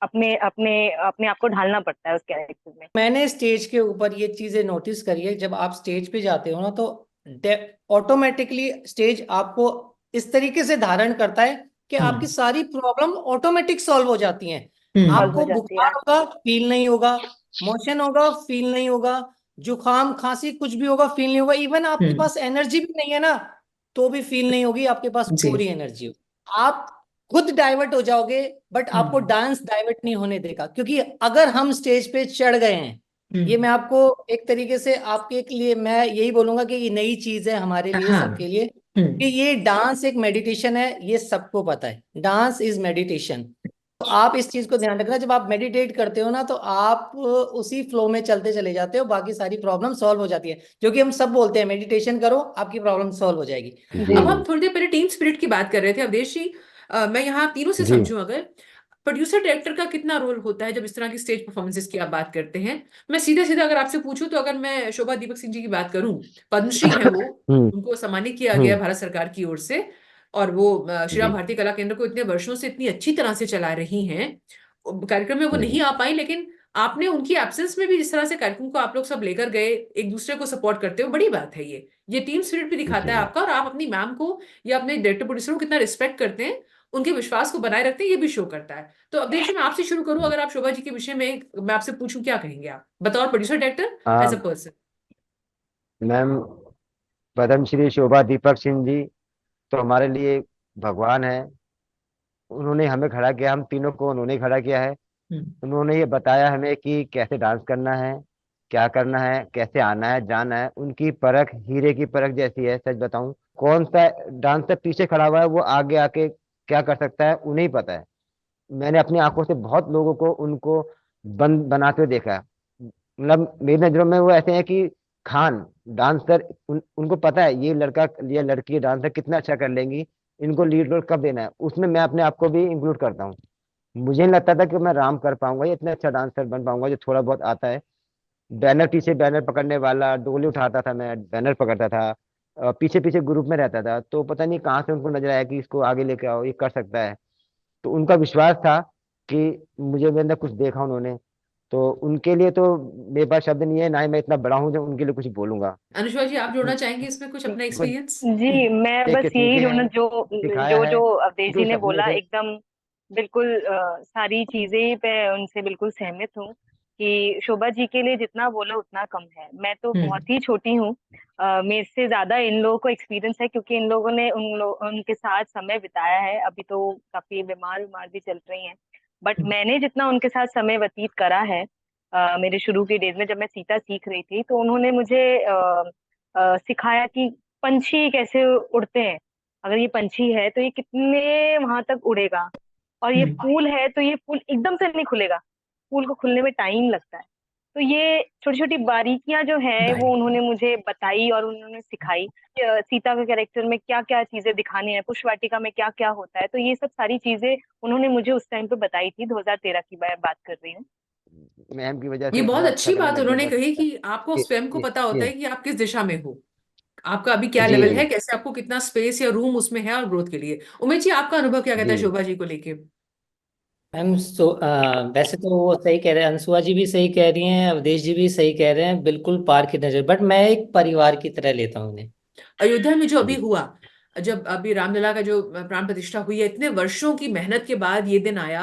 अपने अपने अपने आप को ढालना पड़ता है उस कैरेक्टर में। मैंने स्टेज के ऊपर ये चीजें नोटिस करी है, जब आप स्टेज पे जाते हो ना, तो ऑटोमेटिकली स्टेज आपको इस तरीके से धारण करता है कि आपकी हम्म। सारी प्रॉब्लम ऑटोमेटिक सॉल्व हो जाती हैं। हम्म। सॉल्व हो आपको जाती बुखार है। होगा, फील नहीं होगा, मोशन होगा, फील नहीं होगा, जुकाम खांसी कुछ भी होगा, फील नहीं होगा, इवन आपके हम्म। पास एनर्जी भी नहीं है ना, तो भी फील नहीं होगी, आपके पास जी। पूरी एनर्जी होगी। आप खुद डाइवर्ट हो जाओगे, बट आपको हम्म। डांस डाइवर्ट नहीं होने देगा, क्योंकि अगर हम स्टेज पे चढ़ गए हैं, ये हम्म। मैं आपको एक तरीके से आपके के लिए मैं यही बोलूंगा कि ये नई चीज है हमारे लिए, हाँ। सबके लिए, कि हम्म। ये डांस एक मेडिटेशन है, ये सबको पता है, डांस इज मेडिटेशन। तो आप इस चीज को ध्यान रखना, जब आप मेडिटेट करते हो ना, तो आप उसी फ्लो में चलते चले जाते हो, बाकी सारी प्रॉब्लम सॉल्व हो जाती है, जो कि हम सब बोलते हैं मेडिटेशन करो आपकी प्रॉब्लम सॉल्व हो जाएगी। जी अब अब हम थोड़ी देर पहले टीम स्पिरिट की बात कर रहे थे अवधेश जी। मैं यहाँ तीनों से जी समझूं, अगर प्रोड्यूसर डायरेक्टर का कितना रोल होता है जब इस तरह की स्टेज परफॉर्मेंसेस की आप बात करते हैं? मैं सीधे सीधे अगर आपसे पूछूं, तो अगर मैं शोभा दीपक सिंह जी की बात करूं, पद्मश्री हैं वो, हम्म उनको सम्मानित किया गया हम्म। है भारत सरकार की ओर से, और वो श्री राम जी भारतीय कला केंद्र को इतने वर्षों से इतनी अच्छी तरह से चला रही हैं। कार्यक्रम में वो हम्म। नहीं आ पाई, लेकिन आपने उनकी एब्सेंस में भी जिस तरह से कार्यक्रम को आप लोग सब लेकर गए, एक दूसरे को सपोर्ट करते हो, बड़ी बात है ये टीम स्पिरिट भी दिखाता है जी आपका, और आप अपनी मैम को या अपने डायरेक्टर प्रोड्यूसर को कितना रिस्पेक्ट करते हैं, उनके विश्वास को बनाए रखते हैं, ये भी शो करता है। तो अब देखिए, मैं आपसे शुरू करूं, अगर आप शोभा जी के विषय में मैं आपसे पूछूं, क्या कहेंगे आप बतौर प्रोड्यूसर डायरेक्टर, एज अ हाँ पर्सन? मैम, पद्मश्री शोभा दीपक सिंह जी तो हमारे लिए भगवान है। उन्होंने हमें खड़ा किया, हम तीनों को उन्होंने खड़ा किया है। हम्म। उन्होंने ये बताया हमें कि कैसे डांस करना है, क्या करना है, कैसे आना है जाना है। उनकी परख हीरे की परख जैसी है। सच बताऊं, कौन सा डांसर पीछे खड़ा हुआ है वो आगे आके क्या कर सकता है उन्हें ही पता है। मैंने अपनी आंखों से बहुत लोगों को उनको बंद बनाते हुए देखा है। मतलब मेरी नजरों में वो ऐसे हैं कि खान डांसर, उनको पता है ये लड़का या लड़की डांसर कितना अच्छा कर लेंगी, इनको लीड रोल कब देना है, उसमें मैं अपने आप को भी इंक्लूड करता हूँ। मुझे नहीं लगता था कि मैं राम कर पाऊंगा, ये इतना अच्छा डांसर बन पाऊंगा जो थोड़ा बहुत आता है। बैनर पीछे बैनर पकड़ने वाला, डोली उठाता था मैं, बैनर पकड़ता था, पीछे पीछे ग्रुप में रहता था। तो पता नहीं कहाँ से उनको नजर आया कि इसको आगे लेके आओ, ये कर सकता है। तो उनका विश्वास था कि मुझे मेरे अंदर कुछ देखा उन्होंने। तो उनके लिए तो मेरे पास शब्द नहीं है, ना ही मैं इतना बड़ा हूँ जो उनके लिए कुछ बोलूंगा। अनुष्का जी, आप जोड़ना उनको चाहेंगे इसमें कुछ अपना एक्सपीरियंस? जी, मैं देख के बस यही सीखे जो हैं, जो सिखाया जो है, जो अवधेश उनके जी वो ने सपने बोला थे। एकदम बिल्कुल सारी चीजें पे उनसे बिल्कुल सहमत हूँ कि शोभा जी के लिए जितना बोला उतना कम है। मैं तो बहुत ही छोटी हूँ। मेरे से ज्यादा इन लोगों को एक्सपीरियंस है क्योंकि इन लोगों ने उनके साथ समय बिताया है। अभी तो काफी बीमार बीमार भी चल रही हैं, बट मैंने जितना उनके साथ समय व्यतीत करा है मेरे शुरू के डेज में जब मैं सीता सीख रही थी, तो उन्होंने मुझे सिखाया कि पंछी कैसे उड़ते हैं। अगर ये पंछी है तो ये कितने वहां तक उड़ेगा, और ये फूल है तो ये फूल एकदम से नहीं खुलेगा, फूल को खुलने में टाइम लगता है। तो ये छोटी छोटी बारीकियां जो है वो उन्होंने मुझे बताई और उन्होंने सिखाई। सीता के कैरेक्टर में क्या क्या चीजें दिखानी है, पुष्प वाटिका में क्या क्या होता है, तो ये सब सारी चीजें उन्होंने मुझे उस टाइम पे बताई थी। 2013 की बात कर रही हूँ। मैम की वजह ये से बहुत थोड़ा अच्छा अच्छी लगने बात लग गया उन्होंने बस। कही कि आपको ये स्वयं को ये पता होता ये है कि आप किस दिशा में हो, आपका अभी क्या जी लेवल जी। है, कैसे आपको कितना स्पेस या रूम उसमें है और ग्रोथ के लिए। उमेश जी, आपका अनुभव क्या कहता जी है शोभा जी को लेके? मैम वैसे तो वो सही कह रहे हैं, अंशुआ जी भी सही कह रही हैं, अवधेश जी भी सही कह रहे हैं, बिल्कुल पार की नजर, बट मैं एक परिवार की तरह लेता हूँ उन्हें। अयोध्या में जो अभी जी हुआ, जब अभी रामलला का जो प्राण प्रतिष्ठा हुई है, इतने वर्षों की मेहनत के बाद ये दिन आया,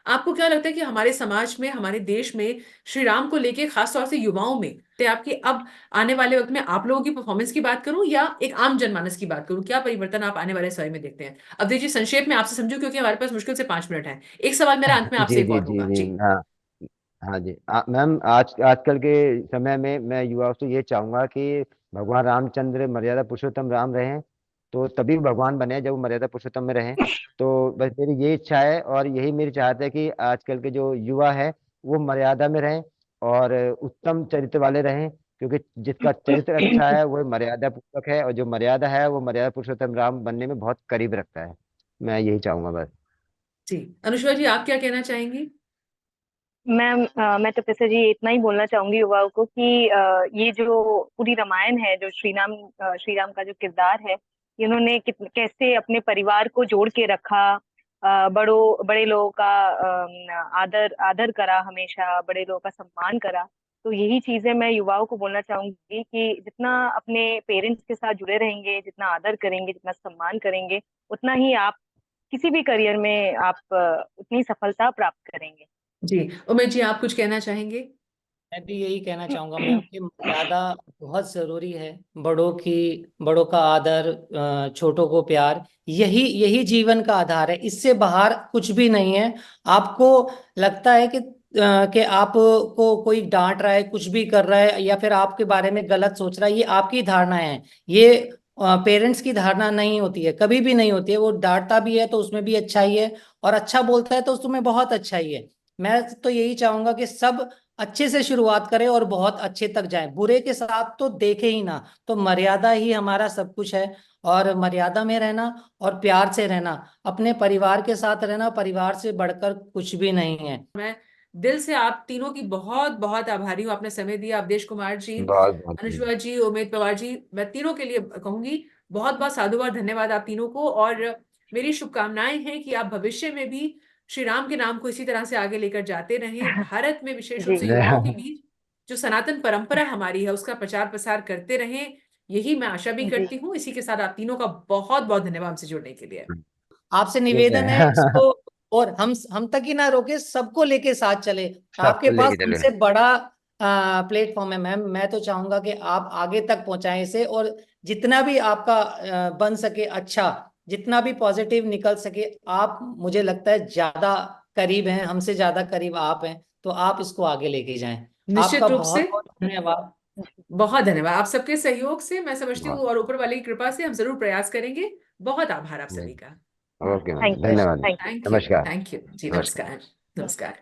आपको क्या लगता है कि हमारे समाज में, हमारे देश में श्री राम को लेके खास तौर से युवाओं में, ते आपकी अब आने वाले वक्त में आप लोगों की परफॉर्मेंस की बात करूं या एक आम जनमानस की बात करूं, क्या परिवर्तन आप आने वाले समय में देखते हैं? अब देखिए, संक्षेप में आपसे समझो क्योंकि हमारे पास मुश्किल से 5 मिनट है। एक सवाल मेरा अंत में आपसे जी एक जी और जी होगा जी। जी। हाँ हाँ जी। मैम आजकल के समय में मैं युवाओं से ये चाहूंगा कि भगवान रामचंद्र मर्यादा पुरुषोत्तम राम रहें, तो तभी भगवान बने जब वो मर्यादा पुरुषोत्तम में रहें। तो बस मेरी ये इच्छा है और यही मेरी चाहत है कि आजकल के जो युवा है वो मर्यादा में रहें और उत्तम चरित्र वाले रहें, क्योंकि जिसका चरित्र अच्छा है वो मर्यादा पूर्वक है, और जो मर्यादा है वो मर्यादा पुरुषोत्तम राम बनने में बहुत करीब रखता है। मैं यही चाहूंगा बस। जी, अनुष्का जी, आप क्या कहना चाहेंगी? मैं तो प्रोफेसर जी इतना ही बोलना चाहूंगी युवाओं को कि ये जो पूरी रामायण है, जो श्री राम का जो किरदार है, इन्होंने कैसे अपने परिवार को जोड़ के रखा, बड़े लोगों का आदर आदर करा, हमेशा बड़े लोगों का सम्मान करा। तो यही चीजें मैं युवाओं को बोलना चाहूंगी कि जितना अपने पेरेंट्स के साथ जुड़े रहेंगे, जितना आदर करेंगे, जितना सम्मान करेंगे, उतना ही आप किसी भी करियर में आप उतनी सफलता प्राप्त करेंगे। जी, उमेश जी, आप कुछ कहना चाहेंगे? मैं भी यही कहना चाहूंगा मैम कि मर्यादा बहुत जरूरी है। बड़ों का आदर, छोटों को प्यार, यही यही जीवन का आधार है, इससे बाहर कुछ भी नहीं है। आपको लगता है कि आपको कोई डांट रहा है, कुछ भी कर रहा है, या फिर आपके बारे में गलत सोच रहा है, ये आपकी धारणाएं हैं। ये पेरेंट्स की धारणा नहीं होती है, कभी भी नहीं होती है। वो डांटता भी है तो उसमें भी अच्छा ही है, और अच्छा बोलता है तो उसमें बहुत अच्छा ही है। मैं तो यही चाहूंगा कि सब अच्छे से शुरुआत करें और बहुत अच्छे तक जाएं, बुरे के साथ तो देखे ही ना। तो मर्यादा ही हमारा सब कुछ है, और मर्यादा में रहना और प्यार से रहना, अपने परिवार के साथ रहना, परिवार से बढ़कर कुछ भी नहीं है। मैं दिल से आप तीनों की बहुत बहुत आभारी हूँ, आपने समय दिया। अवधेश कुमार जी, बहुत बहुत अनुष्का जी, उमेद पवार जी, मैं तीनों के लिए कहूंगी बहुत बहुत साधुवाद, धन्यवाद आप तीनों को। और मेरी शुभकामनाएं हैं कि आप भविष्य में भी श्री राम के नाम को इसी तरह से आगे लेकर जाते रहें, भारत में विशेष रूप जी से युवाओं के बीच जो सनातन परंपरा हमारी है उसका प्रचार प्रसार करते रहें, यही मैं आशा भी जी करती हूँ। इसी के साथ आप तीनों का बहुत बहुत धन्यवाद हमसे जुड़ने के लिए। आपसे ठीक है। निवेदन है इसको, और हम तक ही ना रोके, सबको लेके साथ चले। आपके सबको पास लेके चले। हमसे बड़ा प्लेटफॉर्म है मैम। मैं तो चाहूंगा कि आप आगे तक पहुंचाएं इसे, और जितना भी आपका बन सके अच्छा, जितना भी पॉजिटिव निकल सके। आप, मुझे लगता है, ज्यादा करीब हैं, हमसे ज्यादा करीब आप हैं, तो आप इसको आगे लेके जाएं। आपका निश्चित रूप से बहुत बहुत धन्यवाद। बहुत धन्यवाद। आप सबके सहयोग से मैं समझती हूँ बहुत और ऊपर वाले की कृपा से हम जरूर प्रयास करेंगे। बहुत आभार आप जी। सभी का। ओके मैम, थैंक यू धन्यवाद। थैंक थैंक यू, नमस्कार। थैंक यू जी, नमस्कार। नमस्कार, नमस्कार।